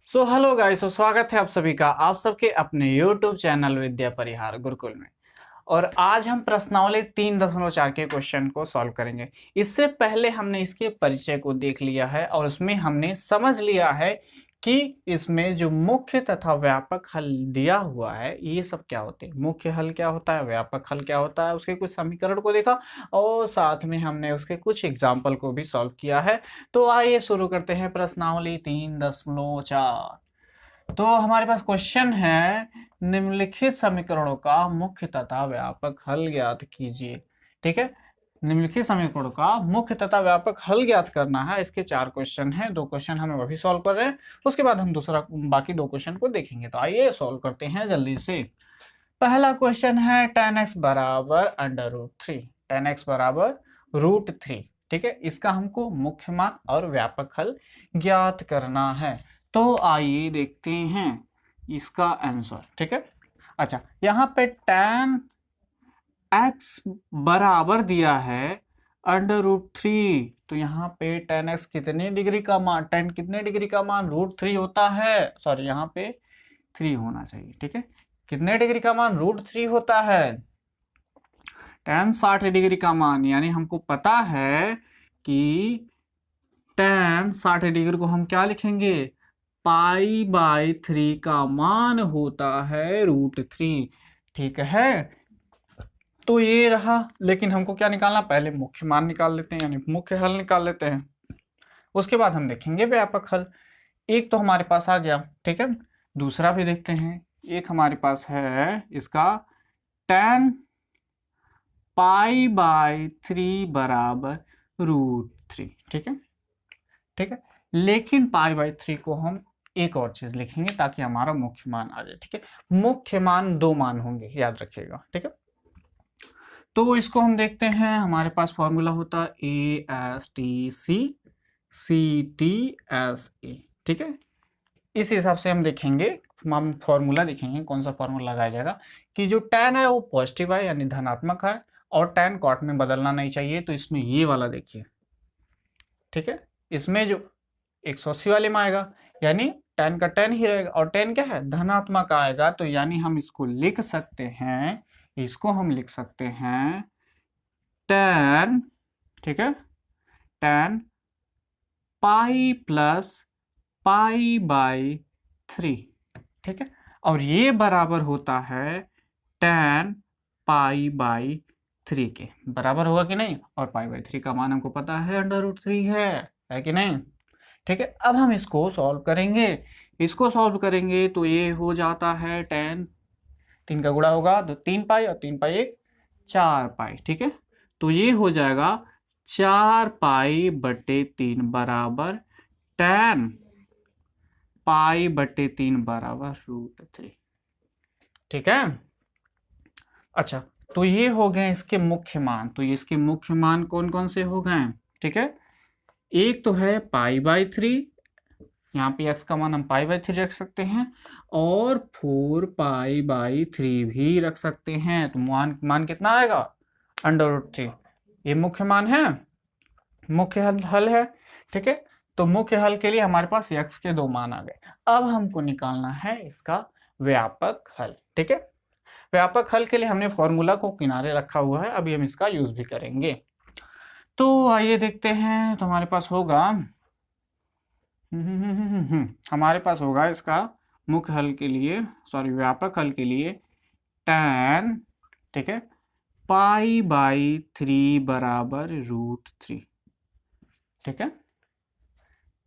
Hello guys, स्वागत है आप सभी का आप सबके अपने YouTube चैनल विद्या परिहार गुरुकुल में। और आज हम प्रश्नावली 3.4 के क्वेश्चन को सॉल्व करेंगे। इससे पहले हमने इसके परिचय को देख लिया है और उसमें हमने समझ लिया है कि इसमें जो मुख्य तथा व्यापक हल दिया हुआ है ये सब क्या होते हैं। मुख्य हल क्या होता है, व्यापक हल क्या होता है, उसके कुछ समीकरण को देखा और साथ में हमने उसके कुछ एग्जाम्पल को भी सॉल्व किया है। तो आइए शुरू करते हैं प्रश्नावली 3.4। तो हमारे पास क्वेश्चन है, निम्नलिखित समीकरणों का मुख्य तथा व्यापक हल ज्ञात कीजिए। ठीक है, निम्नलिखित समीकरणों का मुख्य तथा व्यापक हल ज्ञात करना है। इसके 4 क्वेश्चन हैं, 2 क्वेश्चन हम अभी सॉल्व कर रहे हैं, उसके बाद हम बाकी 2 क्वेश्चन को देखेंगे। तो आइए सॉल्व करते हैं जल्दी से। पहला क्वेश्चन है tan x बराबर √3, tan x बराबर √3। ठीक है, इसका हमको मुख्य मान और व्यापक हल ज्ञात करना है। तो आइए देखते हैं इसका आंसर। ठीक है, अच्छा यहाँ पे tan x बराबर दिया है √3, तो यहाँ पे tan x कितने डिग्री का मान, tan कितने डिग्री का मान √3 होता है, सॉरी यहाँ पे 3 होना चाहिए। ठीक है, कितने डिग्री का मान √3 होता है, tan 60 डिग्री का मान। यानी हमको पता है कि tan 60 डिग्री को हम क्या लिखेंगे, π/3 का मान होता है √3। ठीक है, तो ये रहा। लेकिन हमको क्या निकालना, पहले मुख्य मान निकाल लेते हैं, यानी मुख्य हल निकाल लेते हैं, उसके बाद हम देखेंगे व्यापक हल। एक तो हमारे पास आ गया, ठीक है, दूसरा भी देखते हैं। एक हमारे पास है इसका tan π/3 बराबर √3। ठीक है, ठीक है, लेकिन π/3 को हम एक और चीज लिखेंगे ताकि हमारा मुख्य मान आ जाए। ठीक है, मुख्य मान 2 मान होंगे, याद रखिएगा। ठीक है, तो इसको हम देखते हैं। हमारे पास फॉर्मूला होता है ASTC CTSA। ठीक है, इस हिसाब से हम देखेंगे, हम फॉर्मूला देखेंगे कौन सा फॉर्मूला लगाया जाएगा कि जो tan है वो पॉजिटिव है यानी धनात्मक है और tan कॉट में बदलना नहीं चाहिए। तो इसमें ये वाला देखिए, ठीक है, इसमें जो 180 वाले में आएगा यानी tan का tan ही रहेगा और tan क्या है, धनात्मक आएगा। तो यानी हम इसको लिख सकते हैं, इसको हम लिख सकते हैं tan, ठीक है, tan π+π/3। ठीक है, और ये बराबर होता है tan π/3 के बराबर होगा कि नहीं। और π/3 का मान हमको पता है √3 है कि नहीं। ठीक है, अब हम इसको सॉल्व करेंगे। इसको सॉल्व करेंगे तो ये हो जाता है tan, 3 का गुणा होगा तो 3π और 3π 4π। ठीक है, तो ये हो जाएगा 4π/3 बराबर tan π/3 बराबर √3। ठीक है, अच्छा तो ये हो गए इसके मुख्य मान। तो इसके मुख्य मान कौन कौन से हो गए, ठीक है, एक तो है π/3, यहाँ पे x का मान हम π/3 रख सकते हैं और 4π/3 भी रख सकते हैं। तो मान कितना आएगा, √3। ये मुख्य मान है, मुख्य हल है। ठीक है, तो मुख्य हल के लिए हमारे पास x के 2 मान आ गए। अब हमको निकालना है इसका व्यापक हल। ठीक है, व्यापक हल के लिए हमने फॉर्मूला को किनारे रखा हुआ है, अभी हम इसका यूज भी करेंगे। तो आइए देखते हैं। तो हमारे पास होगा हमारे पास होगा इसका मुख्य हल के लिए, सॉरी व्यापक हल के लिए tan, ठीक है, π/3 बराबर √3। ठीक है,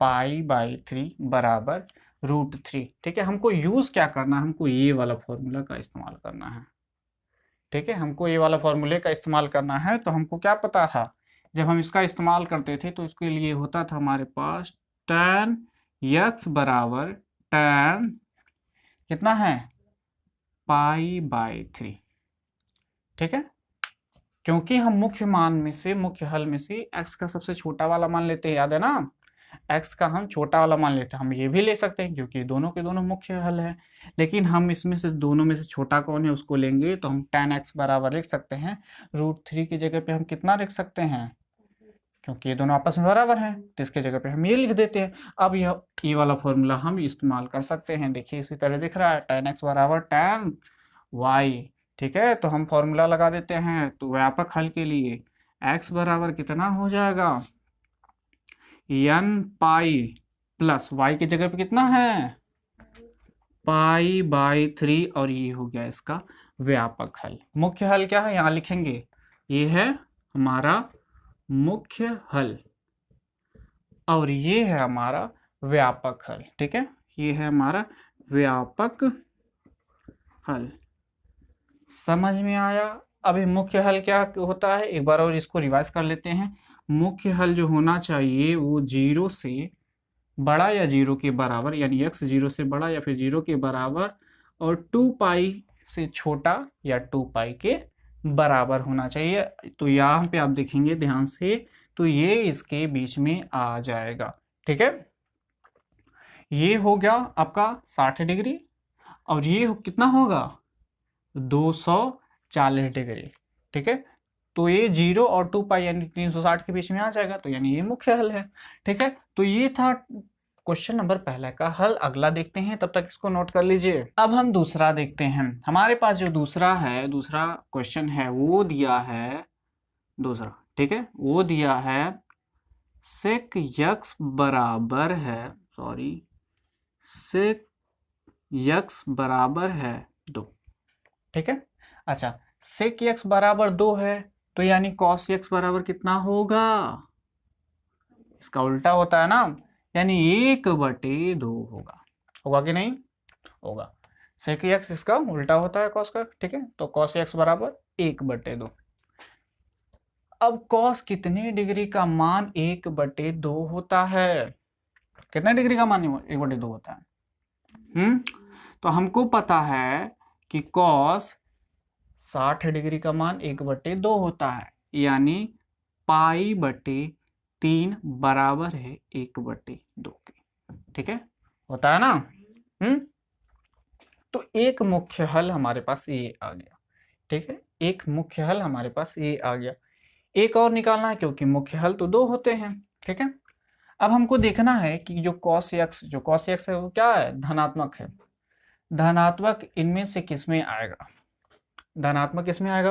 π/3 बराबर √3। ठीक है, हमको यूज क्या करना है, हमको ये वाला फॉर्मूला का इस्तेमाल करना है। ठीक है, हमको ये वाला फॉर्मूले का इस्तेमाल करना है। तो हमको क्या पता था, जब हम इसका इस्तेमाल करते थे तो इसके लिए होता था हमारे पास tan x बराबर tan कितना है, π/3। ठीक है, क्योंकि हम मुख्य मान में से, मुख्य हल में से x का सबसे छोटा वाला मान लेते हैं, याद है ना, x का हम छोटा वाला मान लेते हैं। हम ये भी ले सकते हैं क्योंकि दोनों के दोनों मुख्य हल है, लेकिन हम इसमें से दोनों में से छोटा कौन है उसको लेंगे। तो हम tan x बराबर लिख सकते हैं √3 की जगह पे हम कितना लिख सकते हैं, क्योंकि ये दोनों आपस में बराबर हैं, तो इसके जगह पे हम ये लिख देते हैं। अब ये वाला फॉर्मूला हम इस्तेमाल कर सकते हैं। देखिए इसी तरह दिख रहा है, tan x बराबर tan y। ठीक है, तो हम फॉर्मूला लगा देते हैं। तो व्यापक हल के लिए x बराबर कितना हो जाएगा, n पाई प्लस y की जगह पे कितना है, पाई/3, और ये हो गया इसका व्यापक हल। मुख्य हल क्या है यहाँ लिखेंगे, ये है हमारा मुख्य हल और ये है हमारा व्यापक हल। ठीक है, ये है हमारा व्यापक हल। समझ में आया। अभी मुख्य हल क्या होता है, एक बार और इसको रिवाइज कर लेते हैं। मुख्य हल जो होना चाहिए वो 0 से बड़ा या 0 के बराबर, यानी x 0 से बड़ा या फिर 0 के बराबर, और 2 पाई से छोटा या 2 पाई के बराबर होना चाहिए। तो यहाँ पे आप देखेंगे ध्यान से, तो ये इसके बीच में आ जाएगा। ठीक है, ये हो गया आपका 60 डिग्री और ये कितना होगा 240 डिग्री। ठीक है, तो ये 0 और 2 पाई यानी 360 के बीच में आ जाएगा, तो यानी ये मुख्य हल है। ठीक है, तो ये था क्वेश्चन नंबर पहला का हल। अगला देखते हैं, तब तक इसको नोट कर लीजिए। अब हम दूसरा देखते हैं। हमारे पास जो दूसरा क्वेश्चन है वो दिया है दूसरा। ठीक है, वो दिया है sec x बराबर है sec x बराबर है 2। ठीक है, अच्छा sec x बराबर 2 है, तो यानी cos x बराबर कितना होगा, इसका उल्टा होता है ना, यानी 1/2 होगा कि नहीं होगा। sec x इसका उल्टा होता है cos का। ठीक है, तो cos x बराबर 1/2। अब cos कितने डिग्री का मान 1/2 होता है, कितने डिग्री का मान 1/2 होता है। तो हमको पता है कि cos 60 डिग्री का मान 1/2 होता है, यानी पाई/3 बराबर है 1/2 के। ठीक है, होता है ना। तो एक मुख्य हल हमारे पास ये आ गया। ठीक है, एक मुख्य हल हमारे पास ये आ गया। एक और निकालना है क्योंकि मुख्य हल तो 2 होते हैं। ठीक है, अब हमको देखना है कि जो cos x है वो क्या है, धनात्मक है। धनात्मक इनमें से किस में आएगा, धनात्मक किसमें आएगा,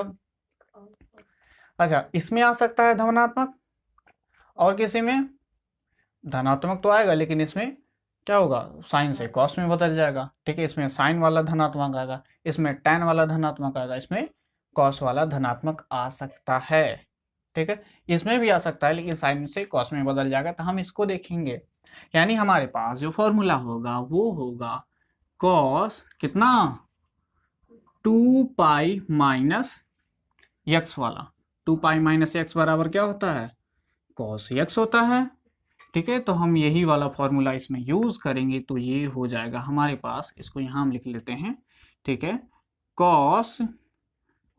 अच्छा इसमें आ सकता है धनात्मक, और किसी में धनात्मक तो आएगा लेकिन इसमें क्या होगा, साइन से कॉस में बदल जाएगा। ठीक है, इसमें साइन वाला धनात्मक आएगा, इसमें टैन वाला धनात्मक आएगा, इसमें कॉस वाला धनात्मक आ सकता है। ठीक है, इसमें भी आ सकता है लेकिन साइन से कॉस में बदल जाएगा, तो हम इसको देखेंगे। यानी हमारे पास जो फॉर्मूला होगा वो होगा कॉस कितना 2 पाई माइनस एक्स वाला। 2 पाई माइनस एक्स बराबर क्या होता है, कॉस एक्स होता है। ठीक है, तो हम यही वाला फॉर्मूला इसमें यूज करेंगे, तो ये हो जाएगा हमारे पास, इसको यहाँ हम लिख लेते हैं। ठीक है, कॉस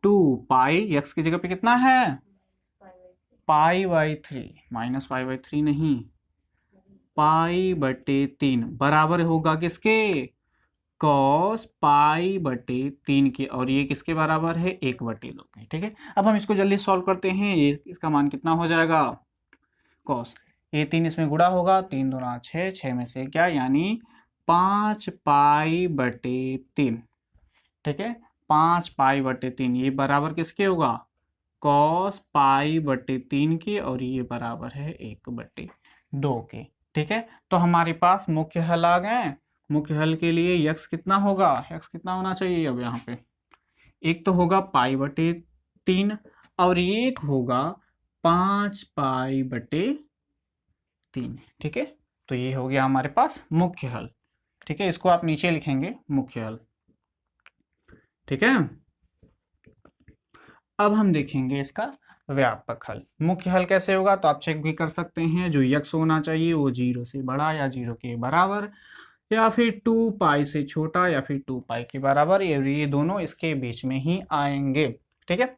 2 पाई एक्स की जगह पे कितना है पाई/3, माइनस पाई/3 नहीं, पाई/3 बराबर होगा किसके, कॉस पाई/3 के, और ये किसके बराबर है 1/2 के। ठीक है, अब हम इसको जल्दी सॉल्व करते हैं। ये इसका मान कितना हो जाएगा, कॉस ये 3 इसमें गुणा होगा, 3 दूना 6, 6 में से क्या यानी 5 पाई/3। ठीक है, 5 पाई/3 ये बराबर किसके होगा, कॉस पाई/3 के, और ये बराबर है 1/2 के। ठीक है, तो हमारे पास मुख्य हल आ गए। मुख्य हल के लिए x कितना होगा, x कितना होना चाहिए, अब यहाँ पे एक तो होगा पाई/3 और एक होगा 5 पाई/3। ठीक है, तो ये हो गया हमारे पास मुख्य हल। ठीक है, इसको आप नीचे लिखेंगे मुख्य हल। ठीक है, अब हम देखेंगे इसका व्यापक हल। मुख्य हल कैसे होगा, तो आप चेक भी कर सकते हैं। जो x होना चाहिए वो 0 से बड़ा या 0 के बराबर, या फिर 2 पाई से छोटा, या फिर 2 पाई के बराबर, ये दोनों इसके बीच में ही आएंगे। ठीक है,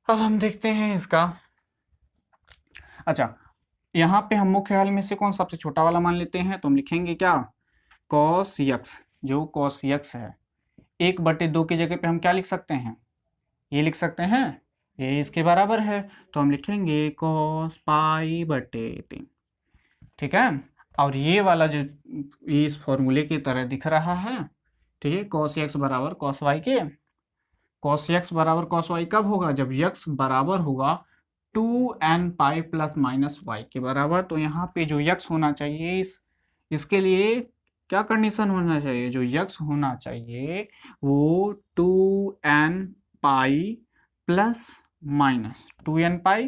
अब हम देखते हैं इसका। अच्छा, यहाँ पे हम मुख्य हल में से कौन सबसे छोटा वाला मान लेते हैं, तो हम लिखेंगे क्या, cos x। जो cos x है 1/2 की जगह पे हम क्या लिख सकते हैं, ये लिख सकते हैं, ये इसके बराबर है, तो हम लिखेंगे cos पाई बटे 3, ठीक है। और ये वाला जो इस फॉर्मूले की तरह दिख रहा है, ठीक है, cos x बराबर cos y के, cos x बराबर cos y कब होगा, जब x बराबर होगा 2n pi plus minus y के बराबर। तो यहाँ पे जो x होना चाहिए इसके लिए क्या कंडीशन होना चाहिए, जो x होना चाहिए वो 2n pi plus minus 2n pi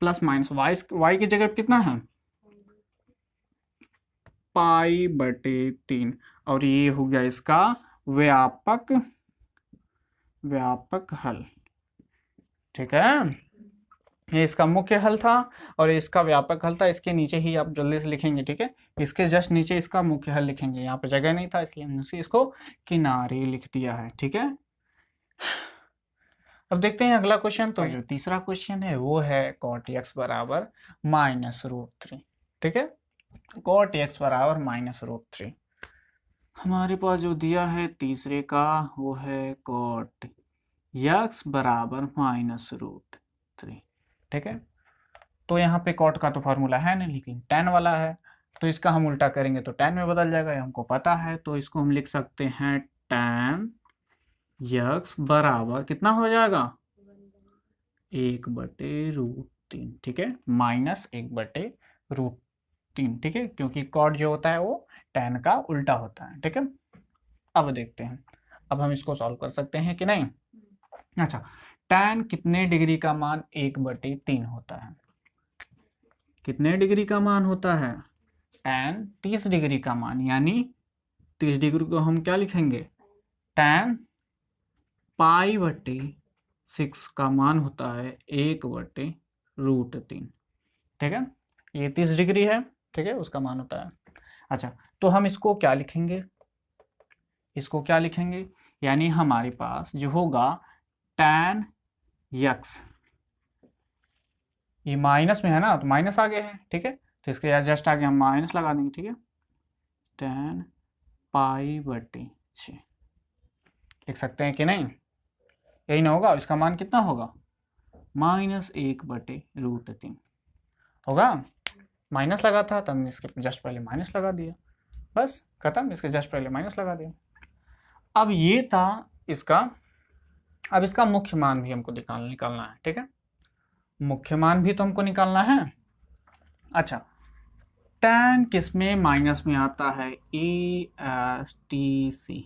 plus minus y की जगह कितना है पाई बटे 3, और ये हो गया इसका व्यापक हल, ठीक है। ये इसका मुख्य हल था और इसका व्यापक हल था। इसके नीचे ही आप जल्दी से लिखेंगे, ठीक है, इसके जस्ट नीचे इसका मुख्य हल लिखेंगे। यहाँ पे जगह नहीं था इसलिए हमने इसको किनारे लिख दिया है, ठीक है। अब देखते हैं अगला क्वेश्चन। तो जो तीसरा क्वेश्चन है वो है cot x बराबर -√3, ठीक है, cot x बराबर -√3। हमारे पास जो दिया है तीसरे का वो है cot x बराबर -√3, ठीक है। तो यहाँ पे cot का तो फार्मूला है नहीं, लेकिन tan वाला है, तो इसका हम उल्टा करेंगे तो tan में बदल जाएगा, ये हमको पता है। तो इसको हम लिख सकते हैं tan x बराबर कितना हो जाएगा 1/√3, ठीक है, -1/√3, ठीक है, क्योंकि cot जो होता है वो tan का उल्टा होता है, ठीक है। अब देखते हैं, अब हम इसको सॉल्व कर सकते हैं कि नहीं। अच्छा, tan कितने डिग्री का मान 1/3 होता है, कितने डिग्री का मान होता है tan 30 डिग्री का मान, यानी 30 डिग्री को हम क्या लिखेंगे tan पाई बटे 6 का मान होता है 1/√3, ठीक है, ये 30 डिग्री है, ठीक है, उसका मान होता है। अच्छा, तो हम इसको क्या लिखेंगे, इसको क्या लिखेंगे, यानी हमारे पास जो होगा tan x, ये माइनस में है ना, तो माइनस आगे है, ठीक है, तो इसके जस्ट आगे हम माइनस लगा देंगे, ठीक है, tan पाई बटे 6 लिख सकते हैं कि नहीं, यही ना होगा। इसका मान कितना होगा -1/√3 होगा, माइनस लगा था तब हमने इसके जस्ट पहले माइनस लगा दिया, बस खत्म, इसके जस्ट पहले माइनस लगा दिया। अब ये था इसका, अब इसका मुख्य मान भी हमको निकालना है, ठीक है, मुख्य मान भी तो हमको निकालना है। अच्छा, tan किस में माइनस में आता है CTSE,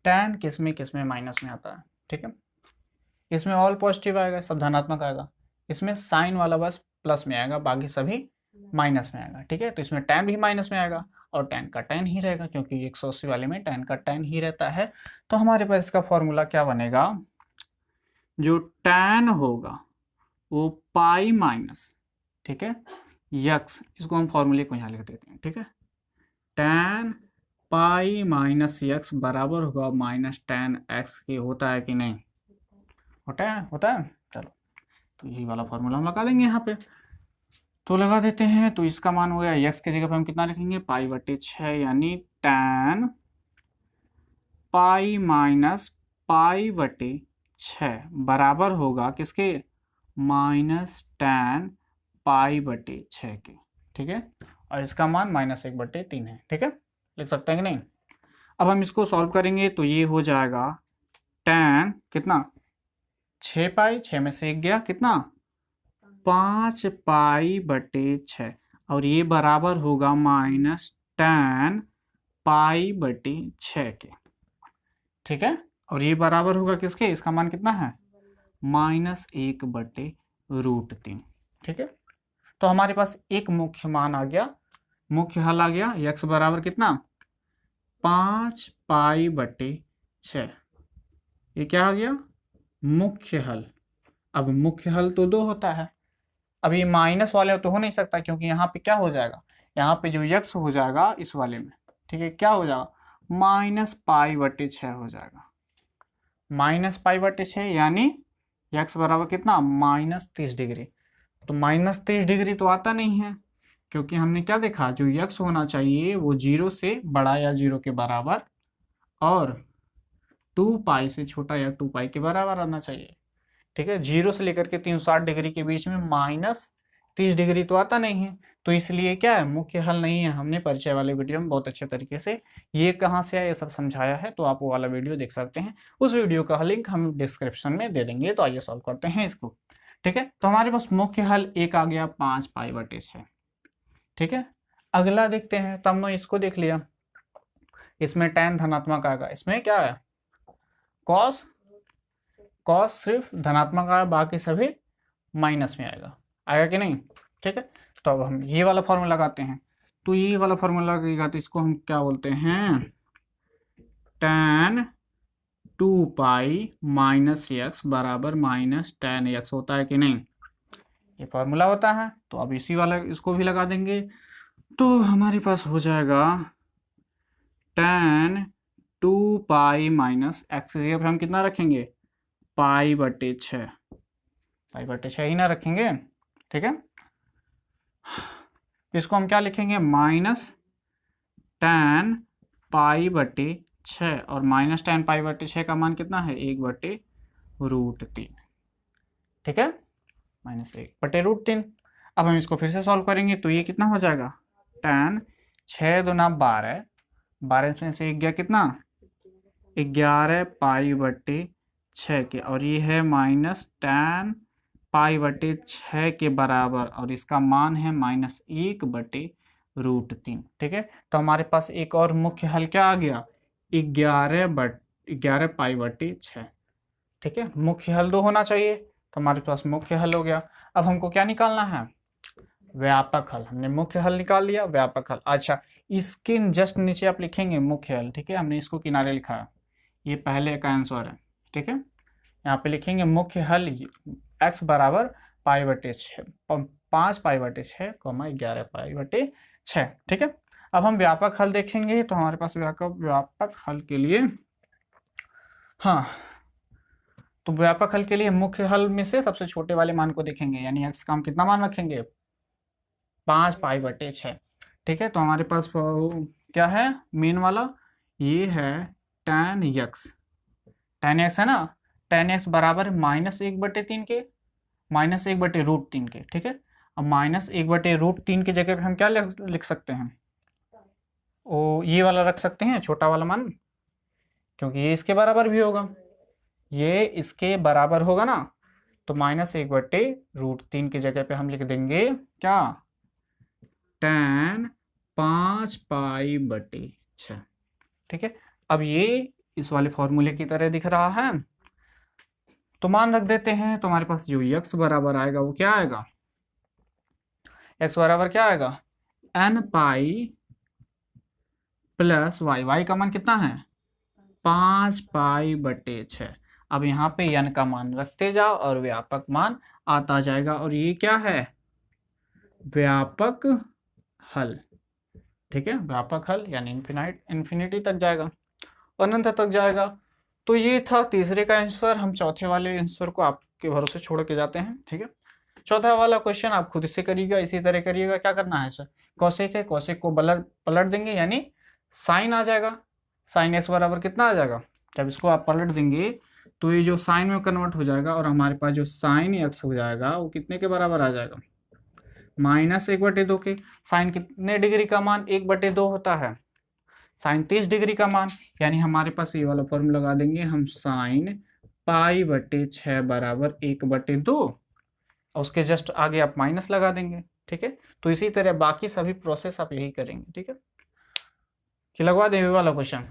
tan किस में माइनस में आता है, ठीक है, इसमें ऑल पॉजिटिव आएगा, सब धनात्मक आएगा, इसमें साइन वाला बस प्लस में आएगा, बाकी सभी माइनस में आएगा, ठीक है। तो इसमें tan भी माइनस में आएगा और tan का tan ही रहेगा, क्योंकि 180 वाले में tan का tan ही रहता है। तो हमारे पास इसका फॉर्मूला क्या बनेगा, जो tan होगा वो पाई माइनस, ठीक है, x, इसको हम फॉर्मूले को यहाँ लिख देते हैं, ठीक है, tan पाई माइनस x बराबर होगा -tan x के, होता है कि नहीं, होता है। चलो, तो यही वाला फॉर्मूला हम लगा देंगे यहाँ पे, तो लगा देते हैं। तो इसका मान हो गया x के जगह पे हम कितना लिखेंगे पाई बटे 6, यानी tan पाई माइनस पाई बटे 6 बराबर होगा किसके -tan पाई बटे 6 के, ठीक है, और इसका मान -1/3 है, ठीक है, लिख सकते हैं कि नहीं। अब हम इसको सॉल्व करेंगे तो ये हो जाएगा tan कितना 6 पाई, 6 में से 1 गया, कितना 5 पाई बटे 6, और ये बराबर होगा -tan पाई बटे 6 के, ठीक है, और ये बराबर होगा किसके, इसका मान कितना है -1/√3, ठीक है। तो हमारे पास एक मुख्य मान आ गया, मुख्य हल आ गया, x बराबर कितना 5 पाई बटे 6, ये क्या आ गया मुख्य हल। अब मुख्य हल तो 2 होता है, अब ये माइनस वाले तो हो नहीं सकता, क्योंकि यहाँ पे क्या हो जाएगा, यहाँ पे जो x हो जाएगा इस वाले में, ठीक है, क्या हो जाएगा -पाई/6 हो जाएगा, -पाई/6, यानी x बराबर कितना -30 डिग्री। तो -30 डिग्री तो आता नहीं है, क्योंकि हमने क्या देखा, जो x होना चाहिए वो 0 से बड़ा या 0 के बराबर और 2 पाई से छोटा या 2 पाई के बराबर आना चाहिए। ठीक है, 0 से लेकर के 360 डिग्री के बीच में -30 डिग्री तो आता नहीं है, तो इसलिए क्या है, मुख्य हल नहीं है। हमने परिचय वाले वीडियो में बहुत अच्छे तरीके से ये कहाँ से आया ये सब समझाया है, तो आप वो वाला वीडियो देख सकते हैं। उस वीडियो का लिंक हम डिस्क्रिप्शन में दे देंगे। तो आइए सॉल्व करते हैं इसको। ठीक है, तो हमारे पास मुख्य हल एक आ गया 5π/6। ठीक है, अगला देखते हैं। तो हमने इसको देख लिया, इसमें tan धनात्मक आएगा, इसमें क्या है cos सिर्फ धनात्मक आएगा, बाकी सभी माइनस में आएगा कि नहीं। ठीक है, तो अब हम ये वाला फॉर्मूला लगाते हैं। तो ये वाला फॉर्मूला लगेगा, तो इसको हम क्या बोलते हैं, tan 2π-x बराबर -tan x होता है कि नहीं, ये फॉर्मूला होता है। तो अब इसी वाला इसको भी लगा देंगे, तो हमारे पास हो जाएगा tan 2π-x, जगह पर हम कितना रखेंगे, π/6, π/6 ही ना रखेंगे। ठीक है, इसको हम क्या लिखेंगे, -tan π/6, और -tan π/6 का मान कितना है, 1/√3। ठीक है, -1/√3। अब हम इसको फिर से सॉल्व करेंगे, तो ये कितना हो जाएगा, tan 6 दूना 12, 12 में से 1 गया कितना, 11 π/6 के, और ये है -tan π/6 के बराबर, और इसका मान है -1/√3। ठीक है, तो हमारे पास एक और मुख्य हल क्या आ गया, 11 π/6। ठीक है, मुख्य हल 2 होना चाहिए, तो हमारे पास मुख्य हल हो गया। अब हमको क्या निकालना है, व्यापक हल। हमने मुख्य हल निकाल लिया, व्यापक हल। अच्छा, इसके जस्ट नीचे आप लिखेंगे मुख्य हल। ठीक है, हमने इसको किनारे लिखा है, ये पहले का आंसर है। ठीक है, यहाँ पे लिखेंगे मुख्य हल x बराबर π/6, 5π/6, 11 π/6। ठीक है, अब हम व्यापक हल देखेंगे। तो हमारे पास व्यापक हल के लिए, हाँ, तो व्यापक हल के लिए मुख्य हल में से सबसे छोटे वाले मान को देखेंगे, यानी x का हम कितना मान रखेंगे, 5π/6। ठीक है, तो हमारे पास क्या है, मेन वाला ये है tan x है ना, tan x बराबर -1/3 के, -1/√3 के। ठीक है, अब -1/√3 की जगह पे हम क्या लिख सकते हैं, ये वाला रख सकते हैं, छोटा वाला मान, क्योंकि ये इसके बराबर भी होगा, ये इसके बराबर होगा ना। तो -1/√3 की जगह पे हम लिख देंगे क्या, tan 5π/6। ठीक है, अब ये इस वाले फॉर्मूले की तरह दिख रहा है, तो मान रख देते हैं। तो हमारे पास जो x बराबर आएगा वो क्या आएगा, x बराबर क्या आएगा, n π + y, y का मान कितना है, 5π/6। अब यहाँ पे n का मान रखते जाओ और व्यापक मान आता जाएगा, और ये क्या है, व्यापक हल। ठीक है, व्यापक हल यानी इन्फिनिटी तक जाएगा, अनंत तक जाएगा। तो ये था तीसरे का आंसर। हम चौथे वाले आंसर को आपके भरोसे छोड़ के जाते हैं। ठीक है, चौथा वाला क्वेश्चन आप खुद से करिएगा, इसी तरह करिएगा। क्या करना है सर, कौशिक है, कौशिक को पलट देंगे, यानी साइन आ जाएगा। साइन x बराबर कितना आ जाएगा, जब इसको आप पलट देंगे तो ये जो साइन में कन्वर्ट हो जाएगा, और हमारे पास जो साइन x हो जाएगा वो कितने के बराबर आ जाएगा, -1/2 के। साइन कितने डिग्री का मान, 1/2 होता है, साइन 30 डिग्री का मान, यानी हमारे पास ये वाला फॉर्मूला लगा देंगे हम, साइन π/6 बराबर 1/2, और उसके जस्ट आगे आप माइनस लगा देंगे। ठीक है, तो इसी तरह बाकी सभी प्रोसेस आप यही करेंगे। ठीक है, कि लगवा दें वाला क्वेश्चन,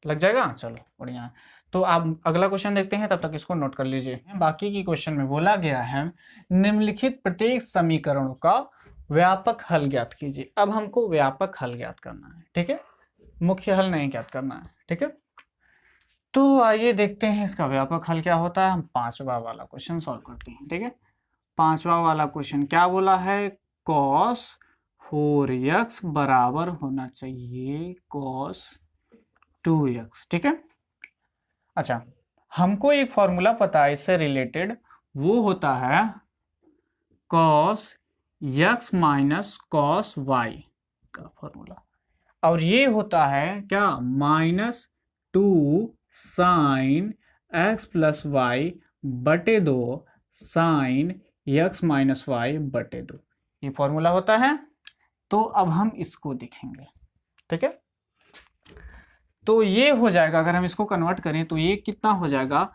लग जाएगा, चलो बढ़िया है। तो आप अगला क्वेश्चन देखते हैं, तब तक इसको नोट कर लीजिए। बाकी की क्वेश्चन में बोला गया है, निम्नलिखित प्रत्येक समीकरणों का व्यापक हल ज्ञात कीजिए। अब हमको व्यापक हल ज्ञात करना है। ठीक है, मुख्य हल नहीं ज्ञात करना है। ठीक है, तो आइए देखते हैं इसका व्यापक हल क्या होता है। हम 5वां वाला क्वेश्चन सॉल्व करते हैं। ठीक है, 5वां वाला क्वेश्चन क्या बोला है, cos 4x बराबर होना चाहिए cos 2x। ठीक है, अच्छा, हमको एक फॉर्मूला पता है इससे रिलेटेड, वो होता है cos x minus cos y का फॉर्मूला, और ये होता है क्या, -2 साइन एक्स प्लस वाई बटे 2 साइन एक्स माइनस वाई बटे 2, ये फॉर्मूला होता है। तो अब हम इसको देखेंगे, ठीक है। तो ये हो जाएगा, अगर हम इसको कन्वर्ट करें तो ये कितना हो जाएगा,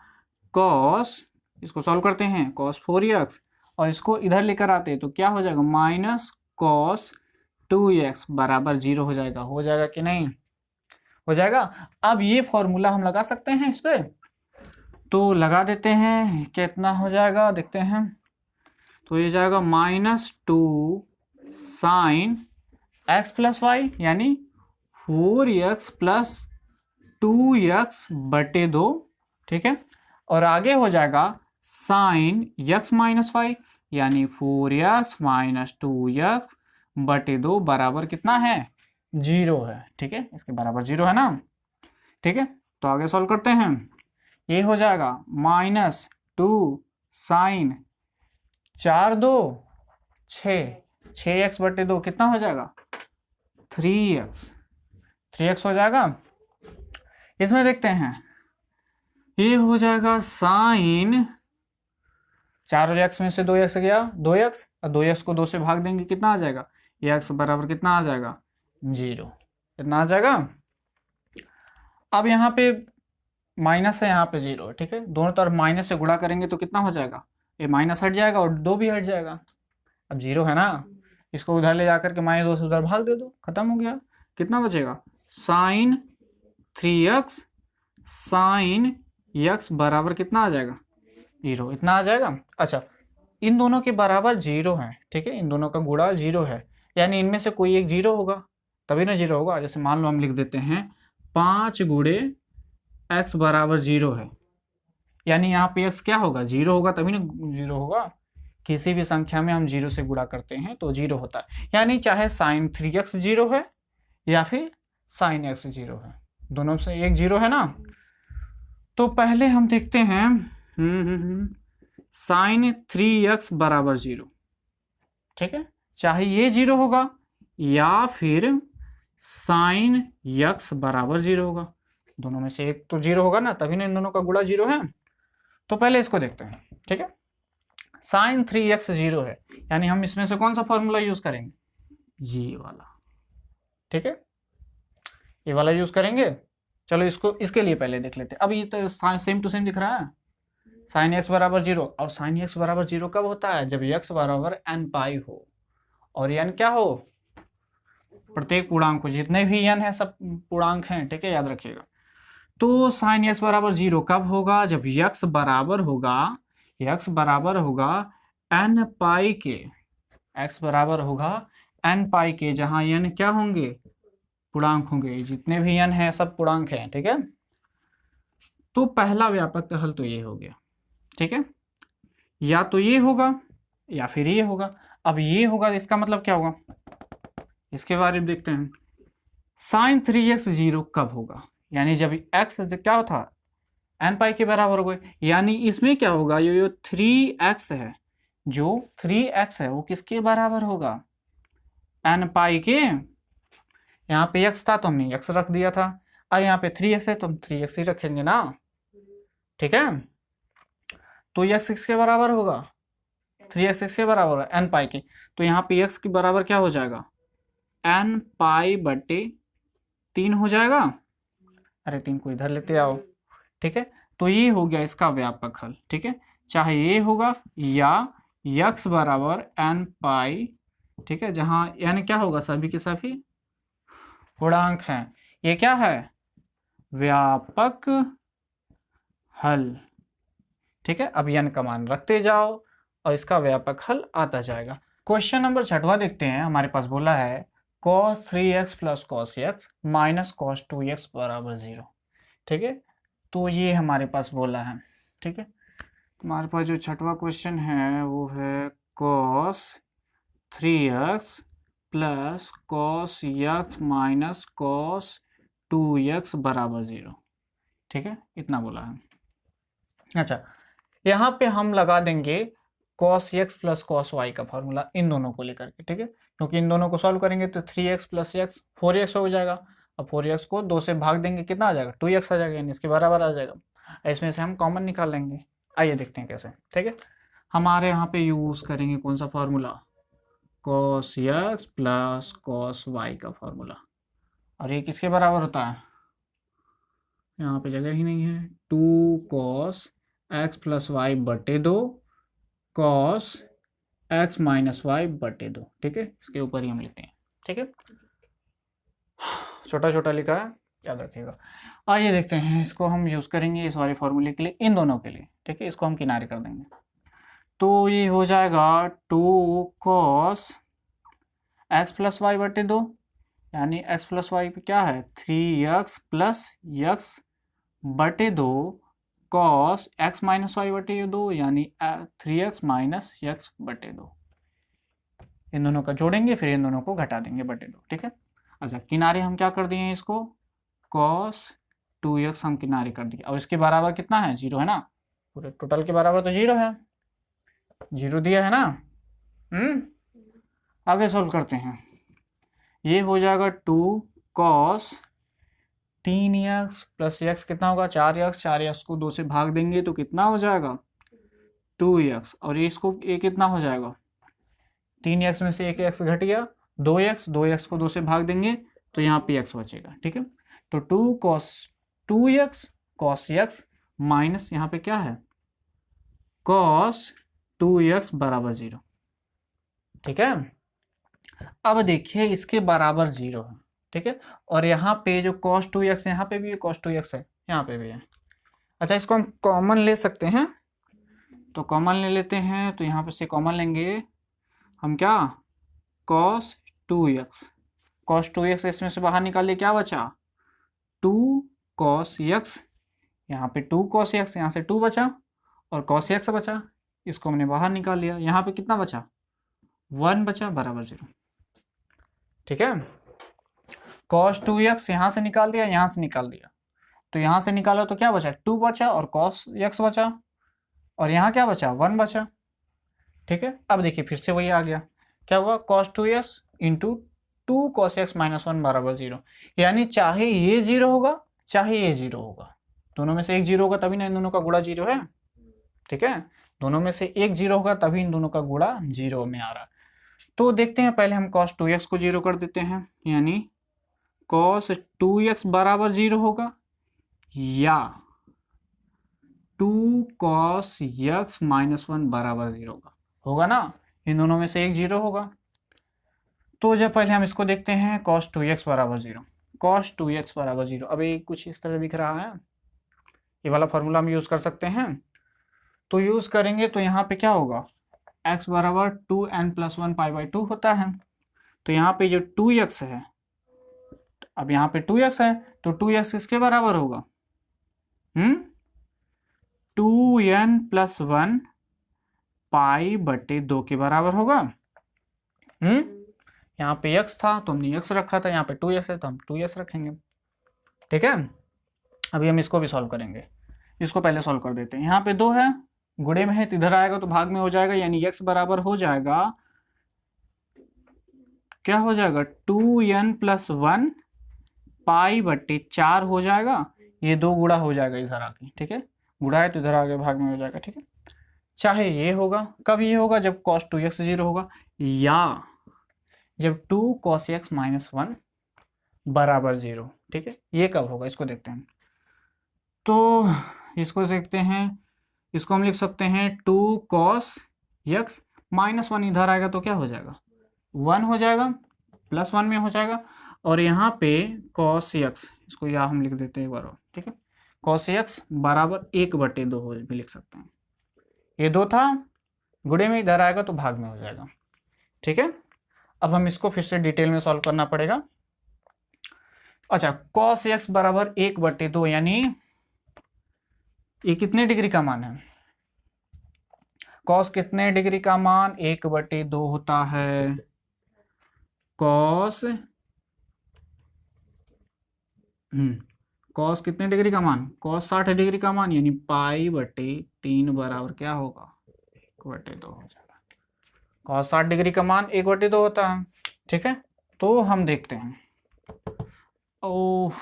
कॉस, इसको सॉल्व करते हैं, कॉस 4x, और इसको इधर लेकर आते हैं तो क्या हो जाएगा, माइनस कॉस 2x बराबर 0 हो जाएगा। हो जाएगा कि नहीं, हो जाएगा। अब ये फॉर्मूला हम लगा सकते हैं इस पे, तो लगा देते हैं, कितना हो जाएगा देखते हैं। तो ये जाएगा -2 साइन x प्लस वाई यानी 4x प्लस 2x बटे 2, ठीक है। और आगे हो जाएगा साइन x माइनस वाई यानी 4x माइनस 2x बटे 2 बराबर कितना है, 0 है, ठीक है। इसके बराबर 0 है ना, ठीक है। तो आगे सॉल्व करते हैं, ये हो जाएगा -2 साइन 4 2 6x बटे 2 कितना हो जाएगा, 3x हो जाएगा। इसमें देखते हैं, ये हो जाएगा साइन 4x में से 2x गया 2x, और 2x को 2 से भाग देंगे कितना आ जाएगा, x बराबर कितना आ जाएगा, 0, कितना आ जाएगा। अब यहाँ पे माइनस है, यहाँ पे 0, ठीक है। दोनों तरफ माइनस से गुणा करेंगे तो कितना हो जाएगा, ये माइनस हट जाएगा और 2 भी हट जाएगा। अब 0 है ना, इसको उधर ले जाकर के -2 से उधर भाग दे दो, खत्म हो गया। कितना बचेगा, साइन 3x साइन x बराबर कितना आ जाएगा, 0, इतना आ जाएगा। अच्छा, इन दोनों के बराबर 0 है, ठीक है, इन दोनों का गुणा 0 है, यानी इनमें से कोई एक 0 होगा, तभी ना 0 होगा। जैसे मान लो हम लिख देते हैं 5 गुणे x बराबर 0 है, यानी यहाँ पे x क्या होगा, 0 होगा, तभी ना 0 होगा। किसी भी संख्या में हम 0 से गुणा करते हैं तो 0 होता है, यानी चाहे साइन 3x 0 है या फिर साइन x 0 है, दोनों से एक 0 है ना। तो पहले हम देखते हैं साइन 3x बराबर 0, ठीक है, चाहे ये 0 होगा या फिर साइन x बराबर 0 होगा, दोनों में से एक तो 0 होगा ना, तभी ना इन दोनों का गुणा 0 है। तो पहले इसको देखते हैं, ठीक है। साइन 3x 0 है, यानी हम इसमें से कौन सा फॉर्मूला यूज करेंगे, ये वाला, ठीक है, ये वाला यूज करेंगे। चलो इसको, इसके लिए पहले देख लेते हैं। अब ये तो सेम टू सेम दिख रहा है, साइन x बराबर 0, और साइन x बराबर 0 कब होता है, जब x बराबर n पाई हो, और n क्या हो, प्रत्येक पूर्णांक हो, जितने भी n है सब पूर्णांक हैं, ठीक है, याद रखिएगा। तो साइन x बराबर 0 कब होगा, जब x बराबर होगा n पाई के, x बराबर होगा n पाई के, जहां n क्या होंगे, पूर्णांक होंगे, जितने भी n है सब पूर्णांक हैं, ठीक है। तो पहला व्यापक हल तो ये हो गया, ठीक है, या तो ये होगा या फिर ये होगा। अब ये होगा, इसका मतलब क्या होगा, इसके बारे में देखते हैं। साइन 3x 0 कब होगा, यानी जब x क्या था, n पाई के बराबर हो गए, यानी इसमें क्या होगा, ये 3x है, जो 3x है वो किसके बराबर होगा, n पाई के। यहाँ पे x था तो हमने x रख दिया था, और यहाँ पे 3x है तो हम 3x ही रखेंगे ना, ठीक है। तो x किसके बराबर होगा, 3x के बराबर है n पाई के, तो यहाँ पे x के बराबर क्या हो जाएगा, n पाई बटे 3 हो जाएगा। अरे 3 को इधर लेते आओ, ठीक है। तो ये हो गया इसका व्यापक हल, ठीक है, चाहे ये होगा या x बराबर n पाई, ठीक है, जहां n क्या होगा, सभी के सभी पूर्णांक हैं, ये क्या है, व्यापक हल, ठीक है। अब n का मान रखते जाओ और इसका व्यापक हल आता जाएगा। क्वेश्चन नंबर 6वां देखते हैं, हमारे पास बोला है cos 3x plus cos x minus cos 2x बराबर 0, ठीक है। तो ये हमारे पास बोला है, ठीक है। हमारे पास जो 6वां क्वेश्चन है वो है cos 3x plus cos x minus cos 2x बराबर 0, ठीक है, इतना बोला है। अच्छा, यहाँ पे हम लगा देंगे cos x plus cos y का फॉर्मूला इन दोनों को लेकर के, ठीक है, क्योंकि इन दोनों को सॉल्व करेंगे तो 3x प्लस x 4x हो जाएगा, अब 4x को 2 से भाग देंगे, कितना आ जाएगा, 2x आ जाएगा, यानी इसके बराबर आ जाएगा। इसमें से हम कॉमन निकाल लेंगे। आइए देखते हैं कैसे। ठीक है, हमारे यहाँ पे यूज करेंगे कौन सा formula, cos x plus cos y का फॉर्मूला। और ये किसके बराबर होता है, यहाँ पे जगह ही नहीं है, 2 cos x प्लस वाई बटे 2 cos x माइनस वाई बटे 2। ठीक है, इसके ऊपर ही हम लिखते हैं। ठीक है, छोटा छोटा लिखा है, याद रखिएगा। आइए देखते हैं, इसको हम यूज करेंगे इस वाले फॉर्मूले के लिए, इन दोनों के लिए। ठीक है, इसको हम किनारे कर देंगे, तो ये हो जाएगा 2 cos x प्लस वाई बटे 2, यानी x प्लस वाई पे क्या है, 3x प्लस x बटे 2 cos x माइनस वाई बटे 2, यानी 3x माइनस x बटे 2। इन दोनों का जोड़ेंगे, फिर इन दोनों को घटा देंगे बटे 2। ठीक है, अच्छा किनारे हम क्या कर दिए इसको, cos 2x हम किनारे कर दिए, और इसके बराबर कितना है, 0 है ना, पूरे टोटल के बराबर तो 0 है, 0 दिया है ना। आगे सॉल्व करते हैं, ये हो जाएगा 2 cos 3x प्लस x कितना होगा, 4x, 4x को 2 से भाग देंगे तो कितना हो जाएगा, 2x, और ये इसको ये कितना हो जाएगा, 3x में से एक x घट गया, 2x, 2x को 2 से भाग देंगे तो यहाँ पे x बचेगा। ठीक है, तो 2 cos 2x cos x minus यहाँ पे क्या है, cos 2x बराबर 0। ठीक है, अब देखिए इसके बराबर 0 है। ठीक है, और यहाँ पे जो cos 2x यहाँ पे भी है, cos 2x है, यहाँ पे भी है। अच्छा, इसको हम कॉमन ले सकते हैं, तो कॉमन ले लेते हैं, तो यहाँ पे से कॉमन लेंगे हम, क्या cos 2x, cos 2x इसमें से बाहर निकालिए, क्या बचा, 2 cos x, यहाँ पे 2 cos x, यहाँ से 2 बचा, और cos x बचा, इसको हमने बाहर निकाल लिया, यहाँ पे कितना बचा, 1 बचा, बराबर 0। ठीक है, cos 2x यहाँ से निकाल दिया, यहाँ से निकाल दिया, तो यहाँ से निकालो तो क्या बचा, 2 बचा, और cos x बचा, और यहाँ क्या बचा, 1 बचा। ठीक है, अब देखिए फिर से वही आ गया, क्या हुआ, cos 2x into 2 cos x minus 1 बराबर 0, यानी चाहे ये 0 होगा चाहे ये 0 होगा, दोनों में से एक 0 होगा तभी ना इन दोनों का गुणा 0 है। ठीक है, दोनों में से एक 0 होगा तभी इन दोनों का गुणा 0 में आ रहा। तो देखते हैं, पहले हम cos 2x को 0 कर देते हैं, यानी cos 2x बराबर 0 होगा, या 2 cos x माइनस 1 बराबर 0 होगा ना, इन दोनों में से एक 0 होगा। तो जब पहले हम इसको देखते हैं, cos 2x बराबर 0, cos 2x बराबर 0, अब ये कुछ इस तरह दिख रहा है, ये वाला फॉर्मूला हम यूज कर सकते हैं, तो यूज करेंगे तो यहाँ पे क्या होगा, x बराबर 2n प्लस 1 पाई बाई 2 होता है, तो यहाँ पे जो 2x है, अब यहाँ पे 2x है, तो 2x किसके बराबर होगा, 2n प्लस 1 पाई बटे 2 के बराबर होगा। यहाँ पे x था तो हमने x रखा था, यहाँ पे 2x है तो हम 2x रखेंगे। ठीक है, अभी हम इसको भी सॉल्व करेंगे, इसको पहले सॉल्व कर देते हैं। यहाँ पे 2 है, गुणे में है तो इधर आएगा तो भाग में हो जाएगा, यानी x बराबर हो जाएगा, क्या हो जाएगा, 2n प्लस 1 पाई बट्टे 4 हो जाएगा, ये 2 गुणा हो जाएगा इधर आके। ठीक है, गुणा है तो इधर आगे भाग में हो जाएगा। ठीक है, चाहे ये होगा, कब ये होगा, जब cos 2x 0 होगा, या जब 2 cos x माइनस 1 बराबर 0। ठीक है, ये कब होगा, इसको देखते हैं, तो इसको देखते हैं, इसको हम लिख सकते हैं 2 cos x माइनस 1, इधर आएगा तो क्या हो जाएगा, 1 हो जाएगा, प्लस 1 में हो जाएगा, और यहाँ पे cos x, इसको यहाँ हम लिख देते हैं एक बार और। ठीक है, cos x बराबर 1/2 भी लिख सकते हैं, ये 2 था, गुणे में इधर आएगा तो भाग में हो जाएगा। ठीक है, अब हम इसको फिर से डिटेल में सॉल्व करना पड़ेगा। अच्छा, cos x बराबर 1/2, यानी ये कितने डिग्री का मान है, cos कितने डिग्री का मान, 1/2 होता है, cos cos कितने डिग्री का मान, cos 60 डिग्री का मान, यानी पाई/3 बराबर क्या होगा, 1/2 हो जाएगा। cos 60 डिग्री का मान 1/2 होता है। ठीक है, तो हम देखते हैं, ओह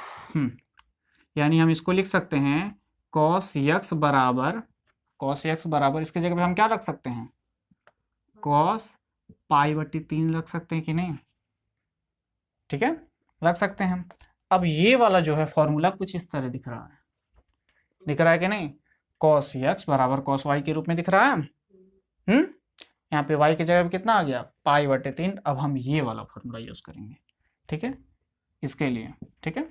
यानी हम इसको लिख सकते हैं cos x बराबर इसकी जगह पे हम क्या रख सकते हैं, cos π/3 रख सकते हैं कि नहीं, ठीक है रख सकते हैं हम। अब ये वाला जो है फॉर्मूला कुछ इस तरह दिख रहा है कि नहीं, cos x बराबर cos y के रूप में दिख रहा है। यहाँ पे y की जगह पे कितना आ गया, π/3। अब हम ये वाला फॉर्मूला यूज करेंगे, ठीक है इसके लिए, ठीक है।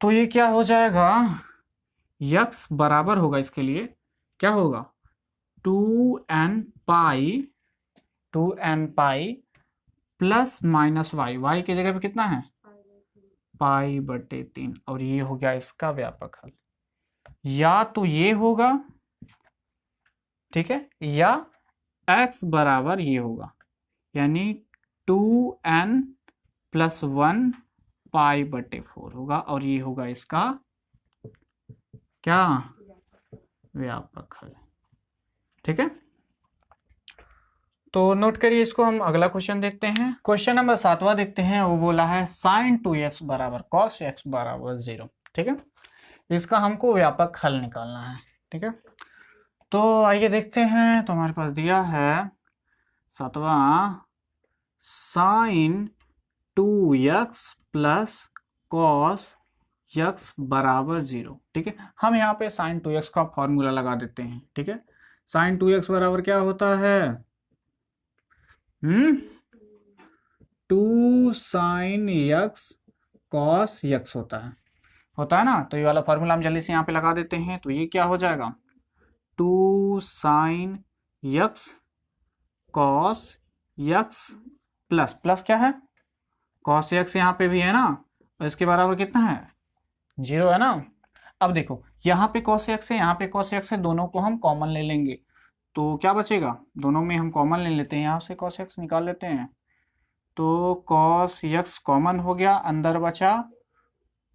तो ये क्या हो जाएगा, x बराबर होगा इसके लिए क्या होगा 2n pi plus minus y की जगह पे कितना है π/3, और ये हो गया इसका व्यापक हल। या तो ये होगा, ठीक है, या x बराबर ये होगा, यानी 2n + 1 π/4 होगा, और ये होगा इसका क्या व्यापक हल, ठीक है। तो नोट करिए इसको, हम अगला क्वेश्चन देखते हैं। क्वेश्चन नंबर 7वां देखते हैं। वो बोला है sin 2x बराबर cos x बराबर 0, ठीक है। इसका हमको व्यापक हल निकालना है, ठीक है। तो आइए देखते हैं। तो हमारे पास दिया है 7वां sin 2x + cos x बराबर 0, ठीक है। हम यहाँ पे sin 2x का फॉर्मूला लगा देते हैं, ठीक है। sin 2x बराबर क्या होता है, 2 sin x cos x होता है ना। तो ये वाला फॉर्मूला हम जल्दी से यहाँ पे लगा देते हैं। तो ये क्या हो जाएगा 2 sin x cos x plus क्या है cos x यहाँ पे भी है ना, और इसके बराबर कितना है 0 है ना। अब देखो यहाँ पे cos x है, यहाँ पे cos x है, दोनों को हम कॉमन ले लेंगे तो क्या बचेगा, दोनों में हम कॉमन ले लेते हैं, यहाँ से cos x निकाल लेते हैं। तो cos x कॉमन हो गया, अंदर बचा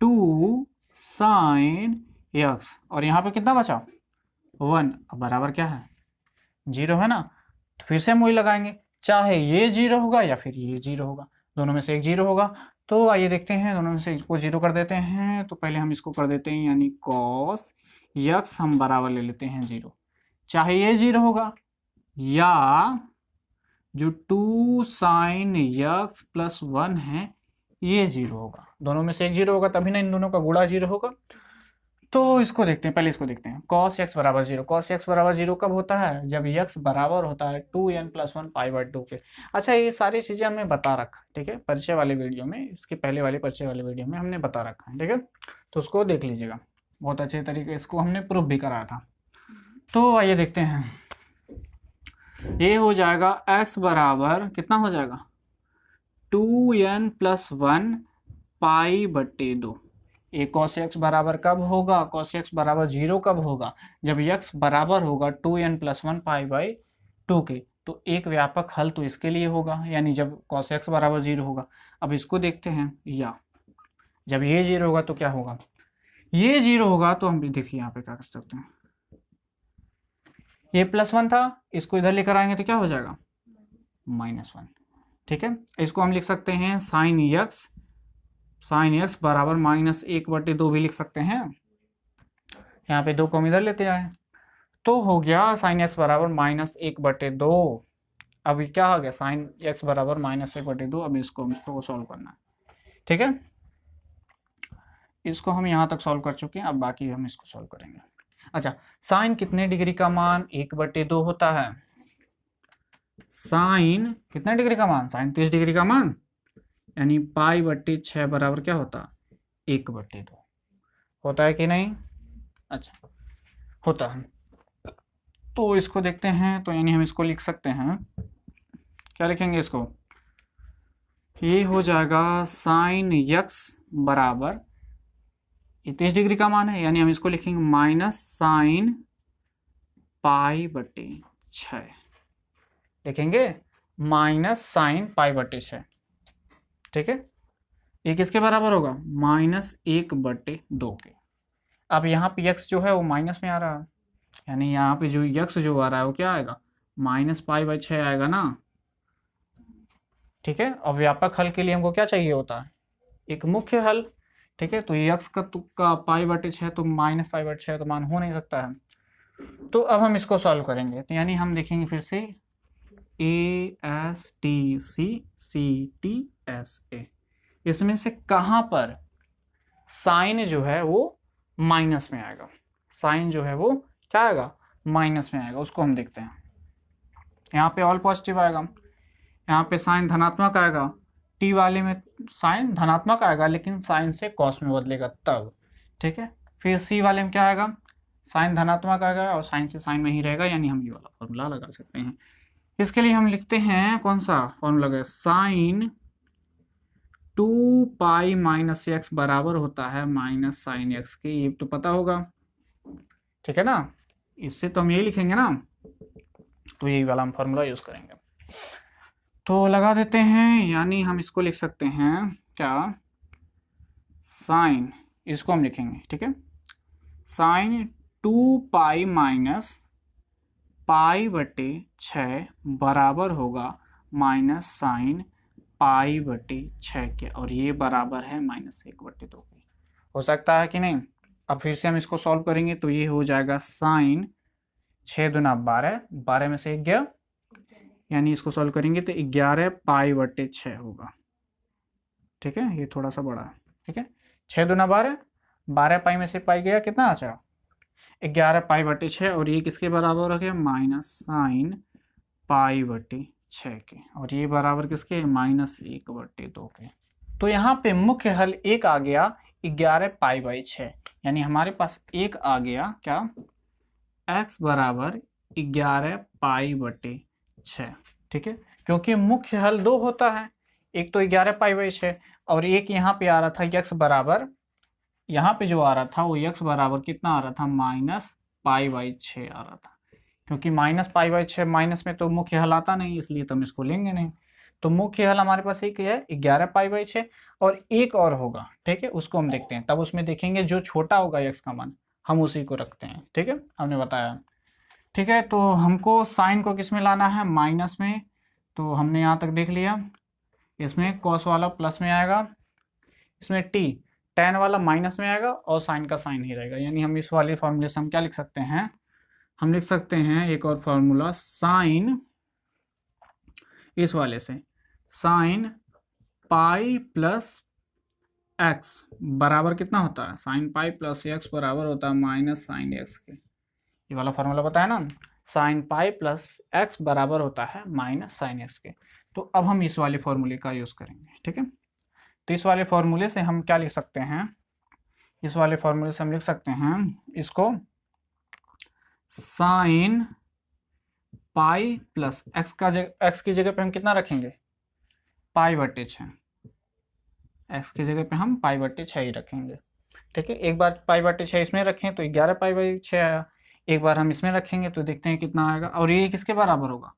2 sin x, और यहाँ पे कितना बचा 1, अब बराबर क्या है 0 है ना। तो फिर से हम वही लगाएंगे, चाहे ये 0 होगा या फिर ये 0 होगा, दोनों में से एक 0 होगा। तो आइए देखते हैं, दोनों में से एक को 0 कर देते हैं। तो पहले हम इसको कर देते हैं, यानी cos x हम बराबर ले लेते हैं 0, चाहे ये 0 होगा या जो 2 sin x + 1 है ये 0 होगा, दोनों में से एक 0 होगा, तभी ना इन दोनों का गुणा 0 होगा। तो इसको देखते हैं, पहले इसको देखते हैं। cos x बराबर 0, cos x बराबर 0 कब होता है, जब x बराबर होता है 2n + 1 π/2 के। अच्छा ये सारी चीज़ें हमने बता रखा, ठीक है, परिचय वाले वीडियो में, इसके पहले वाले परिचय वाले वीडियो में हमने बता रखा है, ठीक है। तो उसको देख लीजिएगा, बहुत अच्छे तरीके इसको हमने प्रूफ भी कराया था। तो आइए देखते हैं, ये हो जाएगा x बराबर कितना हो जाएगा 2n + 1 π/2। एक cos x बराबर कब होगा, cos x बराबर 0 कब होगा, जब x बराबर होगा 2n + 1 π/2 के। तो एक व्यापक हल तो इसके लिए होगा, यानी जब cos x बराबर 0 होगा। अब इसको देखते हैं, या जब ये 0 होगा तो क्या होगा, ये 0 होगा तो हम देखिए यहाँ पे क्या कर सकते हैं, ये +1 था, इसको इधर लेकर आएंगे तो क्या हो जाएगा -1, ठीक है। इसको हम लिख सकते हैं sin x बराबर -1/2 भी लिख सकते हैं। यहाँ पे 2 को हम इधर लेते आए तो हो गया sin x बराबर -1/2। अब क्या हो गया sin x बराबर -1/2। अब इसको सॉल्व करना है, ठीक है। इसको हम यहाँ तक सॉल्व कर चुके हैं, अब बाकी हम इसको सॉल्व करेंगे। अच्छा साइन कितने डिग्री का मान 1/2 होता है, साइन कितने डिग्री का मान, साइन 30 डिग्री का मान, यानी π/6 बराबर क्या होता है 1/2 होता है कि नहीं। अच्छा होता है। तो इसको देखते हैं, तो यानी हम इसको लिख सकते हैं, क्या लिखेंगे इसको, ये हो जाएगा साइन x बराबर 30 डिग्री का मान है, यानी हम इसको लिखेंगे -sin π/6 लिखेंगे, -sin π/6, ठीक है। ये किसके बराबर होगा -1/2 के। अब यहाँ पे x जो है वो माइनस में आ रहा है, यानी यहाँ पे जो x जो आ रहा है वो क्या आएगा -π/6 आएगा ना, ठीक है। और व्यापक हल के लिए हमको क्या चाहिए होता है एक मुख्य हल। ठीक है, तो यक्स का तुक्का π/6 तो -π/6 तो मान हो नहीं सकता है। तो अब हम इसको सॉल्व करेंगे, तो यानी हम देखेंगे फिर से ASTCCTSA, इसमें से कहाँ पर साइन जो है वो माइनस में आएगा, साइन जो है वो क्या आएगा, माइनस में आएगा। उसको हम देखते हैं। यहाँ पे ऑल पॉजिटिव आएगा, यहाँ पे साइन धनात्मक आएगा, टी वाले में साइन धनात्मक आएगा लेकिन साइन से कॉस में बदलेगा तब। ठीक है, फिर सी वाले में क्या आएगा, साइन धनात्मक आएगा और साइन से साइन में ही रहेगा, यानी हम ये वाला फॉर्मूला लगा सकते हैं। इसके लिए हम लिखते हैं कौन सा फॉर्मूला लगा, साइन 2π-x बराबर होता है माइनस साइन x के, ये तो पता होगा। ठीक है ना, इससे तो हम यही लिखेंगे ना, तो यही वाला हम फॉर्मूला यूज करेंगे। तो लगा देते हैं, यानी हम इसको लिख सकते हैं क्या, साइन, इसको हम लिखेंगे। ठीक है, साइन 2π-π/6 बराबर होगा माइनस साइन π/6 के, और ये बराबर है -1/2 के। हो सकता है कि नहीं। अब फिर से हम इसको सॉल्व करेंगे, तो ये हो जाएगा साइन 6 दूना 12, 12 में से 1 गया, यानी इसको सॉल्व करेंगे तो 11 π/6 होगा। ठीक है, ये थोड़ा सा बड़ा है। ठीक है, 6 दूना 12, 12 पाई में से पाई गया, कितना अच्छा 11 π/6, और ये किसके बराबर हो गया, माइनस साइन π/6 के, और ये बराबर किसके, -1/2 के। तो यहाँ पे मुख्य हल एक आ गया 11 π/6, यानी हमारे पास एक आ गया क्या, x बराबर 11 π/6। ठीक है, क्योंकि मुख्य हल 2 होता है, एक तो 11 π/6 और एक यहाँ पे आ रहा था x बराबर, यहाँ पे जो आ रहा था वो x बराबर कितना आ रहा था, -π/6 आ रहा था। क्योंकि -π/6 माइनस में तो मुख्य हल आता नहीं, इसलिए तो हम इसको लेंगे नहीं। तो मुख्य हल हमारे पास एक है 11 π/6, और एक और होगा। ठीक है, उसको हम देखते हैं, तब उसमें देखेंगे जो छोटा होगा x का मान हम उसी को रखते हैं। ठीक है, हमने बताया। ठीक है, तो हमको साइन को किस में लाना है, माइनस में। तो हमने यहाँ तक देख लिया, इसमें कॉस वाला प्लस में आएगा, इसमें tan वाला माइनस में आएगा, और साइन का साइन ही रहेगा। यानी हम इस वाले फॉर्मूले से हम क्या लिख सकते हैं, हम लिख सकते हैं एक और फॉर्मूला, साइन, इस वाले से साइन π+x बराबर कितना होता है, साइन π+x बराबर होता है माइनस साइन x के। ये वाला फॉर्मूला बताया ना, साइन π+x बराबर होता है माइनस साइन x के। तो अब हम इस वाले फॉर्मूले का यूज करेंगे। ठीक है, तो इस वाले फॉर्मूले से हम क्या लिख सकते हैं, इस वाले फॉर्मूले से हम लिख सकते हैं इसको, साइन π+x का x की जगह पे हम कितना रखेंगे, π/6, x की जगह पे हम π/6 ही रखेंगे। ठीक है, एक बार π/6 इसमें रखें तो 11 π/6 आया, एक बार हम इसमें रखेंगे तो देखते हैं कितना आएगा, और ये किसके बराबर होगा,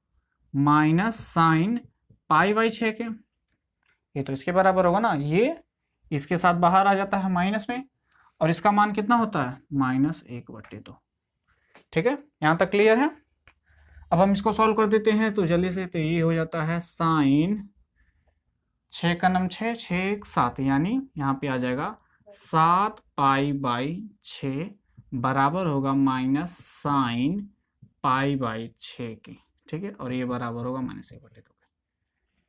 माइनस साइन π/6 के। ये तो इसके बराबर होगा ना, ये इसके साथ बाहर आ जाता है माइनस में, और इसका मान कितना होता है, -1/2। ठीक है, यहाँ तक क्लियर है। अब हम इसको सॉल्व कर देते हैं तो जल्दी से, तो ये हो जाता है साइन 6 का नम 6, 6 7, यानी यहाँ पे आ जाएगा 7 π/6 बराबर होगा माइनस साइन π/6 के। ठीक है, और ये बराबर होगा -1/2 के।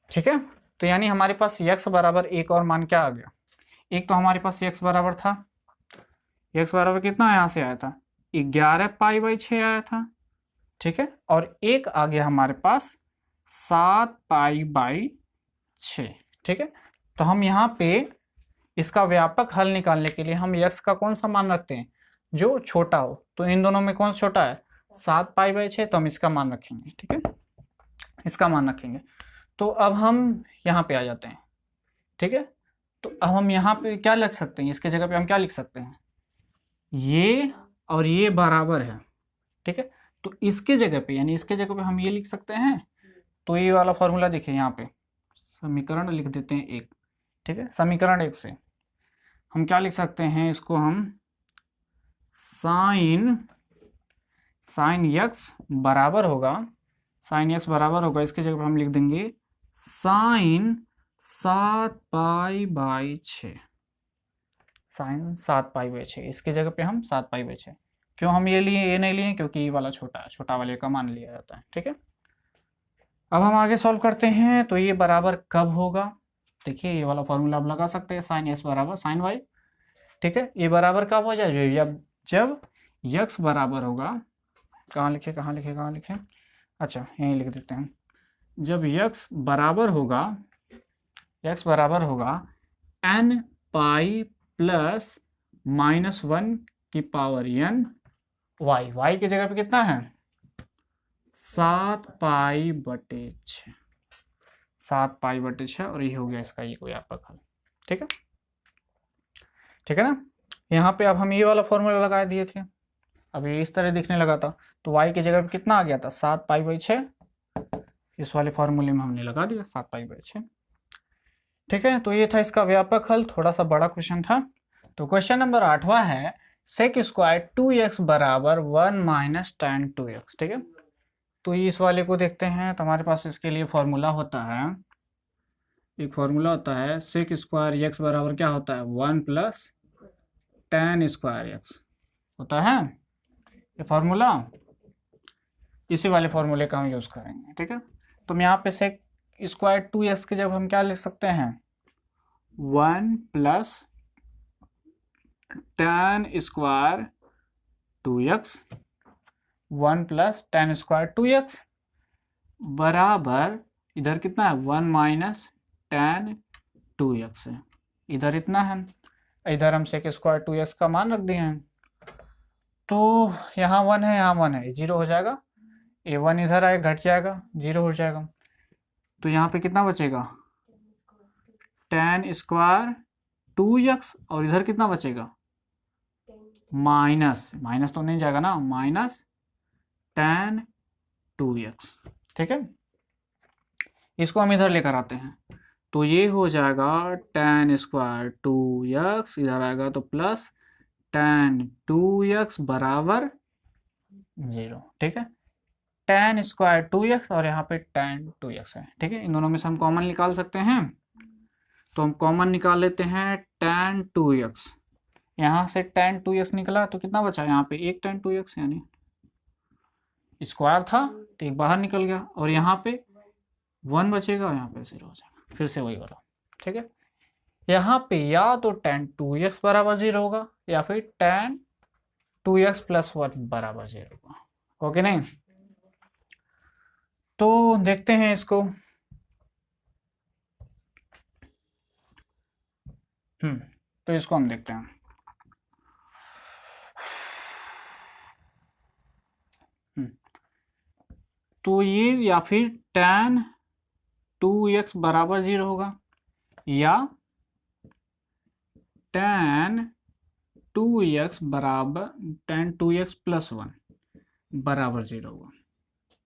ठीक है, तो यानी हमारे पास x बराबर एक और मान क्या आ गया, एक तो हमारे पास x बराबर था, x बराबर कितना यहाँ से आया था, 11 π/6 आया था। ठीक है, और एक आ गया हमारे पास 7 π/6। ठीक है, तो हम यहाँ पे इसका व्यापक हल निकालने के लिए हम x का कौन सा मान रखते हैं, जो छोटा हो। तो इन दोनों में कौन सा छोटा है, 7 π/6, तो हम इसका मान रखेंगे। ठीक है, इसका मान रखेंगे। तो अब हम यहाँ पे आ जाते हैं। ठीक है, तो अब हम यहाँ पे क्या लिख सकते हैं, इसके जगह पे हम क्या लिख सकते हैं, ये और ये बराबर है। ठीक है, तो इसके जगह पे, यानी इसके जगह पे हम ये लिख सकते हैं। तो ये वाला फॉर्मूला देखिए, यहाँ पे समीकरण लिख देते हैं 1। ठीक है, समीकरण 1 से हम क्या लिख सकते हैं, इसको हम साइन x बराबर होगा, साइन x बराबर होगा, इसके जगह पे हम लिख देंगे साइन 7π/6, साइन 7π/6, इसकी जगह पे हम 7π/6। क्यों हम ये लिए, ये नहीं लिए क्योंकि ये वाला छोटा है, छोटा वाले का मान लिया जाता है। ठीक है, अब हम आगे सॉल्व करते हैं। तो ये बराबर कब होगा, देखिए ये वाला फॉर्मूला आप लगा सकते हैं, साइन s बराबर साइन y। ठीक है, ये बराबर कब हो जाए, जब x बराबर होगा, कहाँ लिखे कहाँ लिखे कहाँ लिखे, अच्छा यहीं लिख देते हैं। जब x बराबर होगा n पाई प्लस -1 की पावर n y की जगह पे कितना है 7π/6, 7π/6, और ये हो गया इसका ये कोई व्यापक हल। ठीक है, ठीक है ना। यहाँ पे अब हम ये वाला फॉर्मूला लगा दिए थे, अब ये इस तरह दिखने लगा था, तो y की जगह पे कितना आ गया था 7π/6, इस वाले फॉर्मूले में हमने लगा दिया 7π/6। ठीक है, तो ये था इसका व्यापक हल, थोड़ा सा बड़ा क्वेश्चन था। तो क्वेश्चन नंबर 8वां है सेक स्क्वायर 2x बराबर 1 - tan 2x। ठीक है, तो इस वाले को देखते हैं। तो हमारे पास इसके लिए फॉर्मूला होता है, एक फॉर्मूला होता है सेक स्क्वायर x बराबर क्या होता है 1 + tan स्क्वायर x होता है ये फॉर्मूला, इसी वाले फॉर्मूले का हम यूज करेंगे। ठीक है, तो यहाँ पे सेक स्क्वायर 2x के जब हम क्या लिख सकते हैं 1 + tan square 2x, 1 + tan square 2x बराबर इधर कितना है 1 - tan 2x है, इधर इतना है, इधर हम सेक स्क्वायर 2x का मान रख दिए हैं। तो यहाँ 1 है, यहाँ 1 है, 0 हो जाएगा, ये 1 इधर आए घट जाएगा, 0 हो जाएगा। तो यहाँ पे कितना बचेगा tan स्क्वायर 2x, और इधर कितना बचेगा माइनस तो नहीं जाएगा ना, -tan 2x। ठीक है, इसको हम इधर लेकर आते हैं, तो ये हो जाएगा tan स्क्वायर 2x, इधर आएगा तो प्लस tan 2x बराबर 0। ठीक है, tan स्क्वायर 2x और यहाँ पे tan 2x है। ठीक है, इन दोनों में से हम कॉमन निकाल सकते हैं, तो हम कॉमन निकाल लेते हैं tan 2x, यहाँ से tan 2x निकला तो कितना बचा यहाँ पे एक tan 2x, यानी स्क्वायर था तो एक बाहर निकल गया, और यहाँ पे 1 बचेगा और यहाँ पे 0 हो जाएगा, फिर से वही वाला। ठीक है, यहाँ पे या तो tan 2x बराबर 0 होगा या फिर tan 2x + 1 बराबर 0 होगा, ओके नहीं। तो देखते हैं इसको, तो इसको हम देखते हैं। तो ये या फिर tan 2x बराबर 0 होगा या tan 2x + 1 बराबर 0 होगा।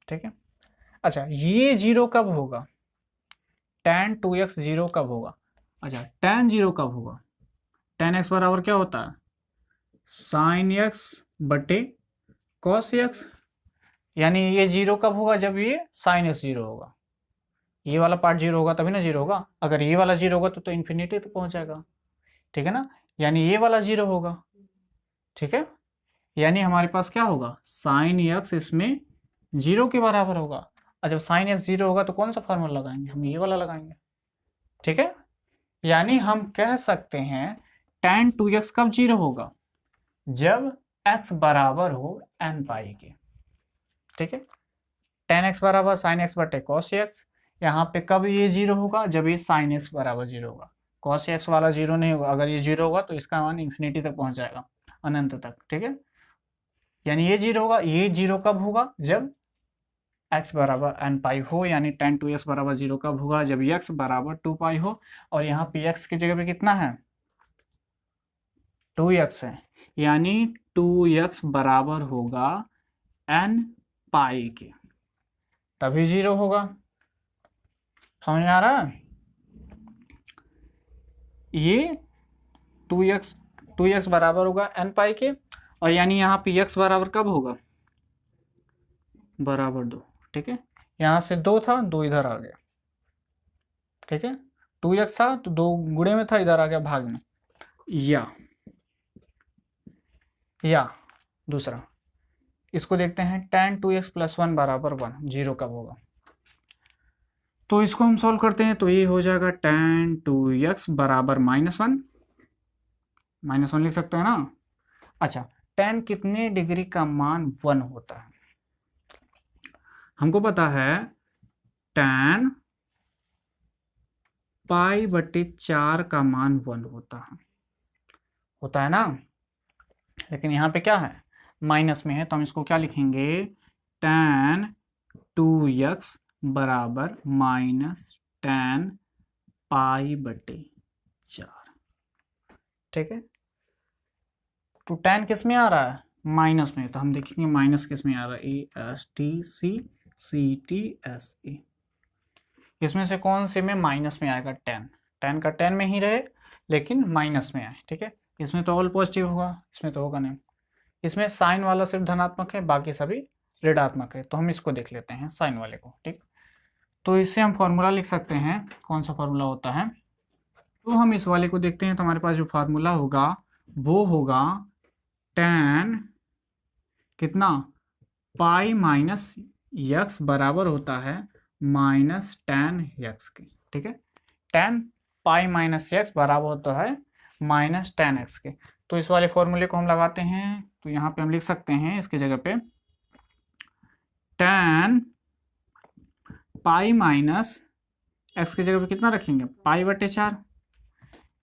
ठीक है, अच्छा ये 0 कब होगा, tan 2x 0 कब होगा, अच्छा tan 0 कब होगा, tan x बराबर क्या होता है sin x cos x, यानी ये 0 कब होगा जब ये sin x 0 होगा, ये वाला पार्ट 0 होगा तभी ना 0 होगा, अगर ये वाला 0 होगा तो इन्फिनिटी तो पहुंच जाएगा। ठीक है ना, यानी ये वाला 0 होगा। ठीक है, यानी हमारे पास क्या होगा sin x इसमें 0 के बराबर होगा, और जब sin x 0 होगा तो कौन सा फार्मूला लगाएंगे, हम ये वाला लगाएंगे। ठीक है, यानी हम कह सकते हैं tan 2x कब 0 होगा, जब x बराबर हो n पाई के। ठीक है, tan x बराबर sin x बटे cos x, यहाँ पे कब ये 0 होगा, जब ये sin x बराबर 0 होगा, cos x वाला 0 नहीं होगा, अगर ये 0 होगा तो इसका मान इन्फिनिटी तक पहुंच जाएगा, अनंत तक। ठीक है, यानी ये 0 होगा, ये 0 कब होगा जब x बराबर n पाई हो, यानी tan 2x बराबर 0 कब होगा, जब x बराबर 2 पाई हो, और यहाँ पे x की जगह पे कितना है 2x है, यानी 2x बराबर होगा n पाई के, तभी 0 होगा। समझ में आ रहा है, ये 2x बराबर होगा n पाई के, और यानी यहाँ पे x बराबर कब होगा बराबर 2। ठीक है, यहाँ से 2 था, 2 इधर आ गया। ठीक है, 2x था तो 2 गुणे में था, इधर आ गया भाग में। या दूसरा इसको देखते हैं, tan 2x + 1 बराबर 1, 0 कब होगा? तो इसको हम सॉल्व करते हैं तो ये हो जाएगा tan 2x बराबर -1, -1 लिख सकते हैं ना। अच्छा, tan कितने डिग्री का मान 1 होता है? हमको पता है tan π/4 का मान 1 होता है ना। लेकिन यहाँ पे क्या है, माइनस में है, तो हम इसको क्या लिखेंगे, tan 2x बराबर -tan π/4। ठीक है, तो tan किस में आ रहा है, माइनस में, तो हम देखेंगे माइनस किस में आ रहा है, ASTCCTSE। इसमें से कौन से में माइनस में आएगा, tan का tan में ही रहे लेकिन माइनस में आए। ठीक है, इसमें तो ऑल पॉजिटिव होगा, इसमें तो होगा नहीं। इसमें साइन वाला सिर्फ धनात्मक है, बाकी सभी ऋणात्मक है, तो हम इसको देख लेते हैं साइन वाले को। ठीक, तो इससे हम फॉर्मूला लिख सकते हैं, कौन सा फॉर्मूला होता है, तो हम इस वाले को देखते हैं। तो हमारे पास जो फार्मूला होगा वो होगा tan कितना, π-x बराबर होता है -tan x के। ठीक है, tan π-x बराबर होता है -tan x के। तो इस वाले फॉर्मूले को हम लगाते हैं, तो यहाँ पे हम लिख सकते हैं इसकी जगह पे tan π-x की जगह पे कितना रखेंगे, π/4।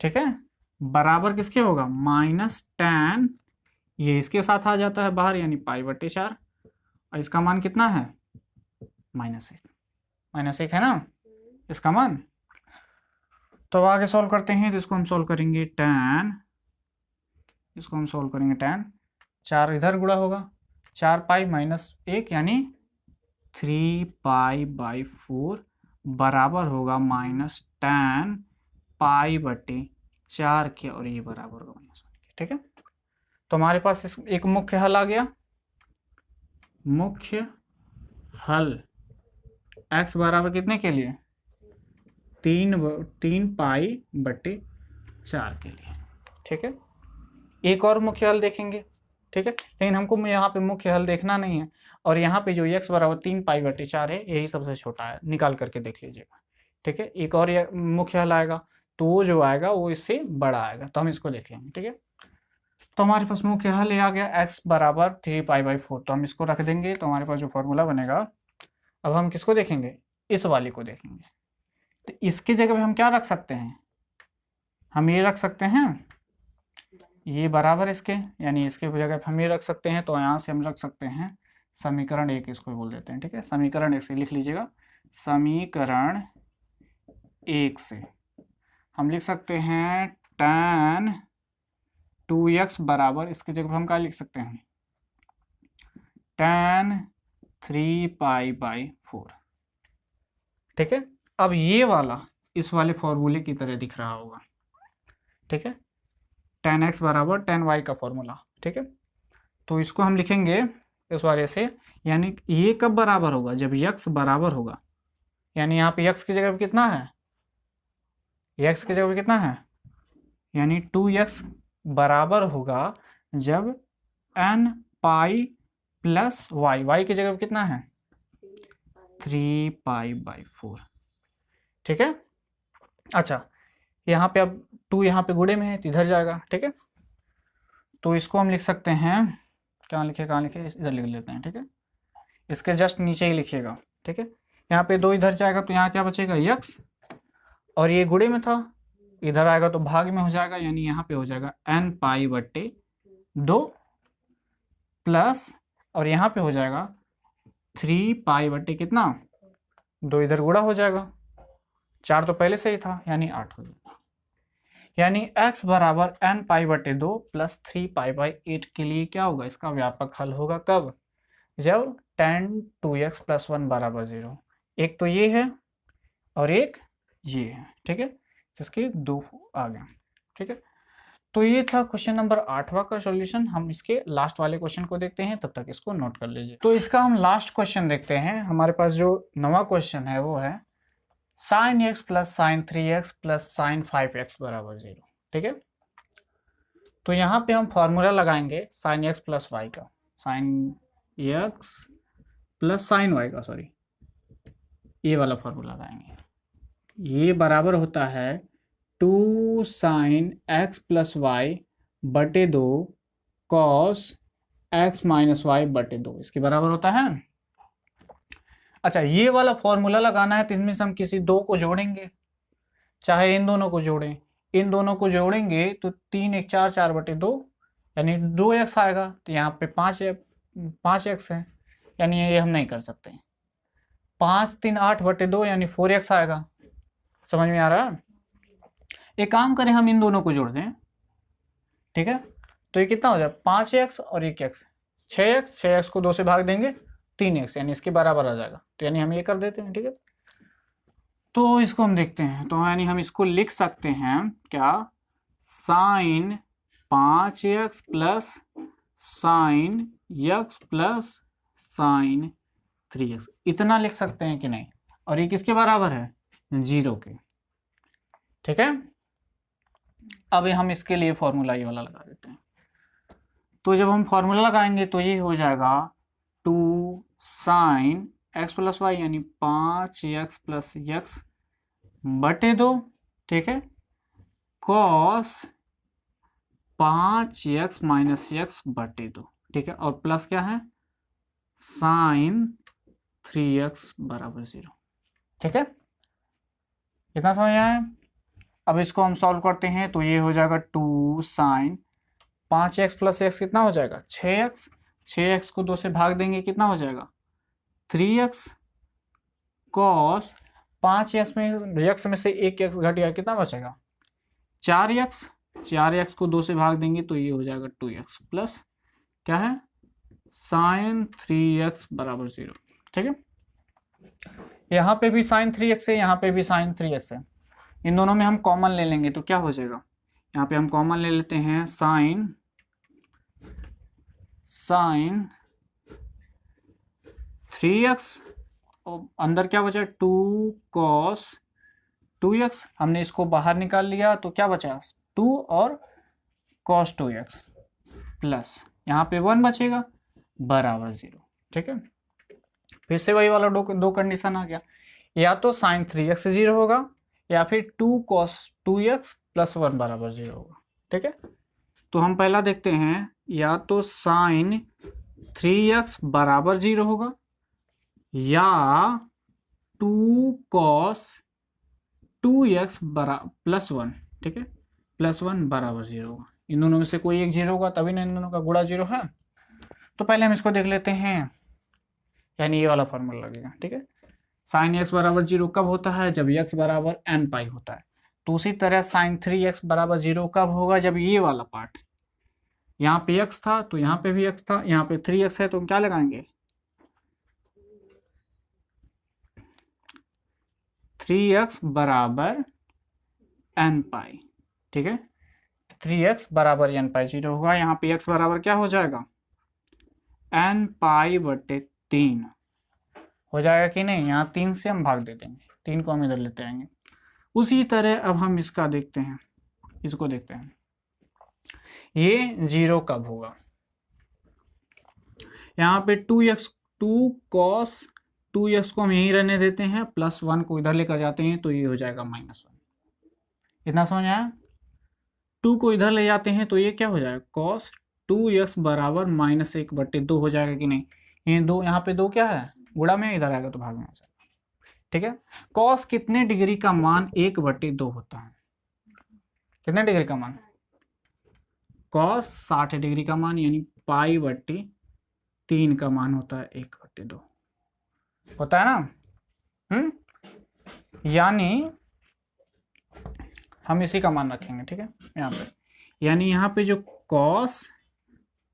ठीक है, बराबर किसके होगा, -tan, ये इसके साथ आ जाता है बाहर, यानी π/4, और इसका मान कितना है, -1 है ना इसका मान। तो आगे सॉल्व करते हैं, तो इसको हम सॉल्व करेंगे tan 4 इधर गुणा होगा, 4π - 1 यानी 3π/4 बराबर होगा -tan π/4 के, और ये बराबर होगा -1 के। ठीक है, तो हमारे पास एक मुख्य हल आ गया। मुख्य हल x बराबर कितने के लिए, 3π/4 के लिए। ठीक है, एक और मुख्य हल देखेंगे। ठीक है, लेकिन हमको यहाँ पे मुख्य हल देखना नहीं है, और यहाँ पे जो x बराबर 3π/4 है यही सबसे छोटा है, निकाल करके देख लीजिएगा। ठीक है, एक और मुख्य हल आएगा, तो वो जो आएगा वो इससे बड़ा आएगा, तो हम इसको देख लेंगे। ठीक है, तो हमारे पास मुख्य हल आ गया x बराबर 3π/4, तो हम इसको रख देंगे, तो हमारे पास जो फॉर्मूला बनेगा, अब हम किसको देखेंगे, इस वाले को देखेंगे। तो इसकी जगह पे हम क्या रख सकते हैं, हम ये रख सकते हैं, ये बराबर इसके, यानी इसके जगह पे हम ये रख सकते हैं। तो यहाँ से हम रख सकते हैं समीकरण 1, इसको बोल देते हैं। ठीक है, समीकरण 1 से लिख लीजिएगा, समीकरण 1 से हम लिख सकते हैं tan 2x बराबर, इसकी जगह हम क्या लिख सकते हैं, tan 3π/4। ठीक है, अब ये वाला इस वाले फॉर्मूले की तरह दिख रहा होगा। ठीक है, tan x बराबर tan y का फॉर्मूला। ठीक है, तो इसको हम लिखेंगे इस वाले से, यानी ये कब बराबर होगा, जब x बराबर होगा, यानी यहाँ पे x की जगह पे कितना है, x की जगह पे कितना है, यानी 2x बराबर होगा जब nπ + y की जगह पे कितना है, 3π/4। ठीक है, अच्छा, यहाँ पे अब 2 यहाँ पे गुणे में है तो इधर जाएगा। ठीक है, तो इसको हम लिख सकते हैं, कहाँ लिखे इधर लिख लेते हैं। ठीक है, इसके जस्ट नीचे ही लिखिएगा। ठीक है, यहाँ पे 2 इधर जाएगा तो यहाँ क्या बचेगा, x, और ये गुणे में था, इधर आएगा तो भाग में हो जाएगा, यानी यहाँ पे हो जाएगा nπ/2 प्लस, और यहाँ पे हो जाएगा 3π/ कितना, 2 इधर गुणा हो जाएगा, 4 तो पहले से ही था, यानी 8 हो जाएगा। यानी x बराबर nπ/2 प्लस 3π/8 के लिए क्या होगा, इसका व्यापक हल होगा कब, जब tan 2x + 1 बराबर 0। एक तो ये है और एक ये है। ठीक है, जिसके 2 आ गए। ठीक है, तो ये था क्वेश्चन नंबर 8वां का सॉल्यूशन। हम इसके लास्ट वाले क्वेश्चन को देखते हैं, तब तक इसको नोट कर लीजिए। तो इसका हम लास्ट क्वेश्चन देखते हैं। हमारे पास जो 9वां क्वेश्चन है वो है sign x plus sine 3x plus sign 5x बराबर 0। ठीक है, तो यहाँ पे हम फॉर्मूला लगाएंगे साइन एक्स प्लस वाई का, sine x plus sine y का, सॉरी ये वाला फॉर्मूला लगाएंगे। ये बराबर होता है 2 साइन एक्स प्लस वाई बटे 2 कॉस एक्स माइनस वाई बटे 2, इसके बराबर होता है। अच्छा, ये वाला फॉर्मूला लगाना है तो इसमें से हम किसी दो को जोड़ेंगे, चाहे इन दोनों को जोड़ें। इन दोनों को जोड़ेंगे तो 3 1 4 4 बटे 2 यानी 2x आएगा, तो यहाँ पे 5x है, यानी ये हम नहीं कर सकते। 5 3 8 बटे 2 यानी 4x आएगा। समझ में आ रहा है? एक काम करें, हम इन दोनों को जोड़ दें। ठीक है, तो ये कितना हो जाए 5x और 1x, 6x, 6x को 2 से भाग देंगे 3x, यानी इसके बराबर आ जाएगा। तो यानी हम ये कर देते हैं। ठीक है, तो इसको हम देखते हैं, तो यानी हम इसको लिख सकते हैं क्या, sine 5x plus sine x plus sine 3x, इतना लिख सकते हैं कि नहीं? और ये किसके बराबर है? 0 के। ठीक है, अब हम इसके लिए फॉर्मूला ये वाला लगा देते हैं। तो जब हम फॉर्मूला लगाएंगे तो ये हो जाएगा 2 साइन एक्स प्लस वाई यानी 5x प्लस x बटे 2। ठीक है, कॉस 5x माइनस x बटे 2। ठीक है, और प्लस क्या है, साइन 3x बराबर 0। ठीक है, कितना समझ आया? अब इसको हम सॉल्व करते हैं तो ये हो जाएगा 2 साइन 5x प्लस x कितना हो जाएगा 6x, 6x को 2 से भाग देंगे कितना हो जाएगा 3x, कॉस 5x में x में से 1x घट गया, कितना बचेगा 4x, 4x को 2 से भाग देंगे तो ये हो जाएगा 2x प्लस क्या है साइन 3x बराबर 0। ठीक है, यहाँ पे भी साइन 3x है, यहाँ पे भी साइन 3x है। इन दोनों में हम कॉमन ले लेंगे तो क्या हो जाएगा, यहाँ पे हम कॉमन ले लेते हैं साइन 3x, और अंदर क्या बचा 2 कॉस 2x, हमने इसको बाहर निकाल लिया तो क्या बचा 2 और कॉस 2x प्लस यहाँ पे 1 बचेगा बराबर 0। ठीक है, फिर से वही वाला दो कंडीशन आ गया, या तो साइन 3x 0 होगा या फिर 2 cos 2x प्लस 1 बराबर 0 होगा। ठीक है, तो हम पहला देखते हैं, या तो साइन 3x बराबर 0 होगा या 2 cos 2x प्लस 1। ठीक है, प्लस 1 बराबर 0 होगा। इन दोनों में से कोई एक 0 होगा, तभी ना इन दोनों का गुणा 0 है। तो पहले हम इसको देख लेते हैं, यानी ये वाला फॉर्मूला लगेगा। ठीक है, साइन x बराबर 0 कब होता है, जब x बराबर n पाई होता है। तो उसी तरह साइन 3x बराबर 0 कब होगा, जब ये वाला पार्ट, यहाँ पे x था तो यहाँ पे भी x था, यहाँ पे 3x है तो हम क्या लगाएंगे 3x बराबर n पाई। ठीक है, 3x बराबर n पाई 0 होगा, यहाँ पे x बराबर क्या हो जाएगा n पाई बटे 3 हो जाएगा कि नहीं। यहाँ 3 से हम भाग दे देंगे, 3 को हम इधर लेते आएंगे। उसी तरह अब हम इसका देखते हैं, इसको देखते हैं, ये 0 कब होगा। यहाँ पे 2x 2 cos 2x को हम यहीं रहने देते हैं, प्लस 1 को इधर लेकर जाते हैं तो ये हो जाएगा -1। इतना समझ आया? 2 को इधर ले जाते हैं तो ये क्या हो जाएगा cos 2x बराबर -1 बटे 2 हो जाएगा कि नहीं। ये 2, यहाँ पे 2 क्या है गुणा में, इधर आएगा तो भाग में आ जाएगा। ठीक है, cos कितने डिग्री का मान 1 बटे 2 होता है, कितने डिग्री का मान cos 60 डिग्री का मान, यानी पाई बटे 3 का मान होता है 1 बटे 2 होता है ना। यानी हम इसी का मान रखेंगे। ठीक है, यहाँ पे यानी यहाँ पे जो cos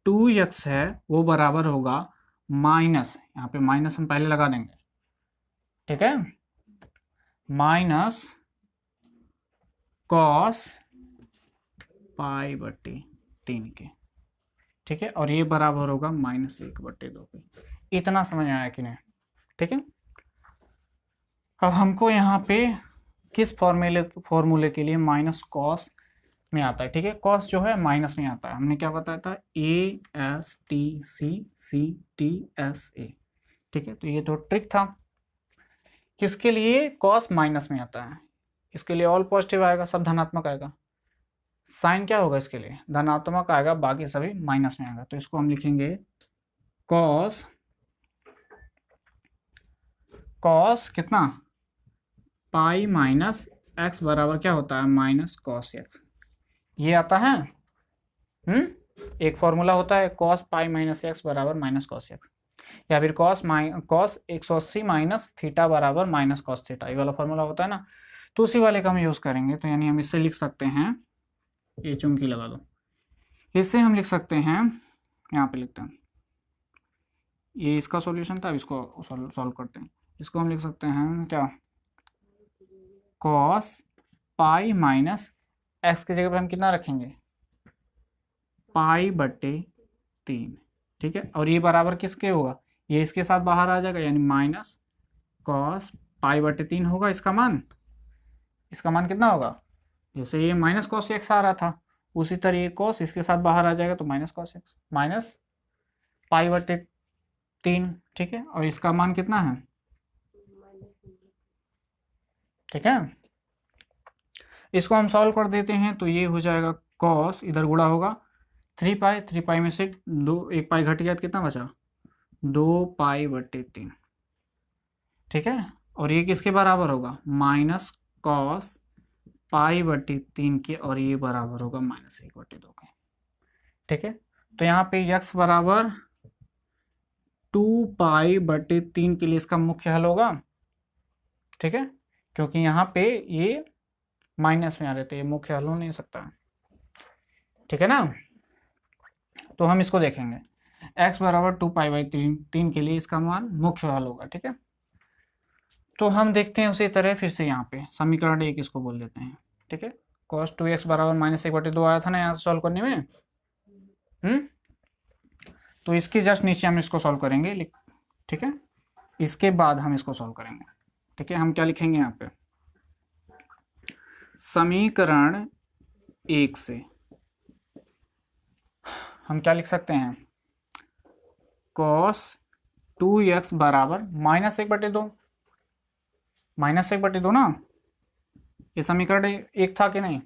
2x है वो बराबर होगा माइनस, यहाँ पे माइनस हम पहले लगा देंगे। ठीक है, माइनस cos पाई बटे 3 के। ठीक है, और ये बराबर होगा -1 बटे 2 के। इतना समझ आया कि नहीं? ठीक है, अब हमको यहाँ पे किस फॉर्मूले के लिए माइनस कॉस में आता है, ठीक है, कॉस जो है माइनस में आता है। हमने क्या बताया था, ASTCCTSA, ठीक है। तो ये तो ट्रिक था, किसके लिए, कॉस माइनस में आता है, इसके लिए ऑल पॉजिटिव आएगा, सब धनात्मक आएगा। साइन क्या होगा इसके लिए, धनात्मक आएगा, बाकी सभी माइनस में आएगा। तो इसको हम लिखेंगे कॉस कितना, पाई माइनस एक्स बराबर क्या होता है, माइनस कॉस एक्स। ये आता है, एक फॉर्मूला होता है कॉस पाई माइनस एक्स बराबर माइनस कॉस एक्स, या फिर कॉस 180 माइनस थीटा बराबर माइनस कॉस थीटा, ये वाला फॉर्मूला होता है ना। तो उसी वाले का हम यूज करेंगे। तो यानी हम इससे लिख सकते हैं, ये चुमकी लगा दो, इससे हम लिख सकते हैं, यहाँ पे लिखते हैं, ये इसका सॉल्यूशन था, अब इसको सॉल्व करते हैं। इसको हम लिख सकते हैं क्या, कॉस पाई माइनस एक्स की जगह पे हम कितना रखेंगे, पाई बटे 3, ठीक है। और ये बराबर किसके होगा, ये इसके साथ बाहर आ जाएगा, यानी माइनस कॉस पाई बटे 3 होगा इसका मान कितना होगा, जैसे ये माइनस कॉस एक्स आ रहा था, उसी तरह ये कॉस इसके साथ बाहर आ जाएगा, तो minus cos x minus pi बटे 3, ठीक है। और इसका मान कितना है, ठीक है। इसको हम सॉल्व कर देते हैं, तो ये हो जाएगा कॉस, इधर गुणा होगा 3 पाई में से 1 पाई घट गया, तो कितना बचा, 2 पाई बटे 3, ठीक है। और ये किसके बराबर होगा, माइनस कॉस पाई बटे 3 के, और ये बराबर होगा माइनस 1 बटे 2 के, ठीक है। तो यहाँ पे x बराबर 2 पाई बटे 3 के लिए इसका मुख्य हल होगा, ठीक है, क्योंकि यहाँ पे ये माइनस में आ रहे थे, ये मुख्य हल हो नहीं सकता, ठीक है ना। तो हम इसको देखेंगे, x बराबर 2 पाई बाई 3 के लिए इसका मान मुख्य हल होगा, ठीक है। तो हम देखते हैं उसी तरह फिर से यहाँ पे समीकरण 1 इसको बोल देते हैं, ठीक है। cos 2x बराबर माइनस 1 बटे 2 आया था ना यहाँ से सॉल्व करने में, तो इसके जस्ट नीचे हम इसको सॉल्व करेंगे, ठीक है। इसके बाद हम इसको सॉल्व करेंगे, ठीक है। हम क्या लिखेंगे यहाँ पे, समीकरण 1 से हम क्या लिख सकते हैं, cos 2x बराबर माइनस 1 बटे 2, माइनस 1 बटे 2 ना, ये समीकरण 1 था कि नहीं,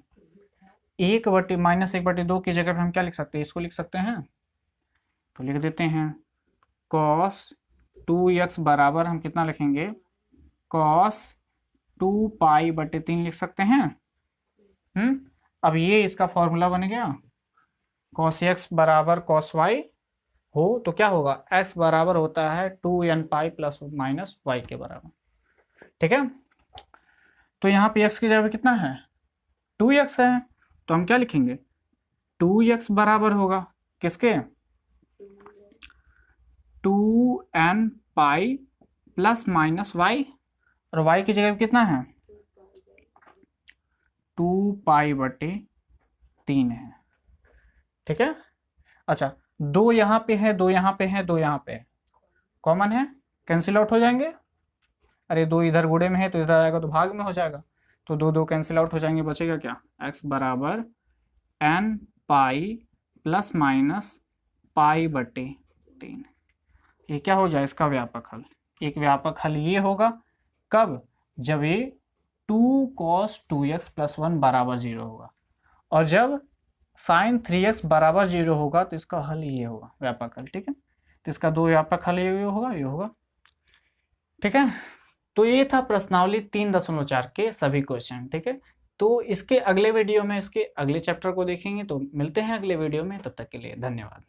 माइनस 1 बटे 2 की जगह पर हम क्या लिख सकते हैं, इसको लिख सकते हैं, तो लिख देते हैं cos 2x बराबर हम कितना लिखेंगे, cos 2 पाई बटे 3 लिख सकते हैं। अब ये इसका फॉर्मूला बन गया, cos x बराबर cos y हो तो क्या होगा, x बराबर होता है 2n pi plus minus y के बराबर, ठीक है। तो यहाँ पे x की जगह पे कितना है, 2x है, तो हम क्या लिखेंगे, 2x बराबर होगा किसके, 2n pi plus minus y, और y की जगह पे कितना है, 2 पाई बटे 3 है, ठीक है। अच्छा, 2 यहाँ पे है, 2 यहाँ पे है, 2 यहाँ पे है, कॉमन है, कैंसिल आउट हो जाएंगे। अरे 2 इधर गुणे में है तो इधर आएगा तो भाग में हो जाएगा, तो 2 कैंसिल आउट हो जाएंगे, बचेगा क्या, x बराबर n pi plus minus pi बटे 3। ये क्या हो जाए, इसका व्यापक हल, एक व्यापक हल ये होगा कब, जब ये 2 cos 2x प्लस 1 बराबर 0 होगा, और जब sin 3x बराबर 0 होगा तो इसका हल ये होगा, व्यापक हल, ठीक है। तो इसका 2 व्यापक हल ये होगा, ठीक है। तो ये था प्रश्नावली 3.4 के सभी क्वेश्चन, ठीक है। तो इसके अगले वीडियो में इसके अगले चैप्टर को देखेंगे, तो मिलते हैं अगले वीडियो में, तब तक के लिए धन्यवाद।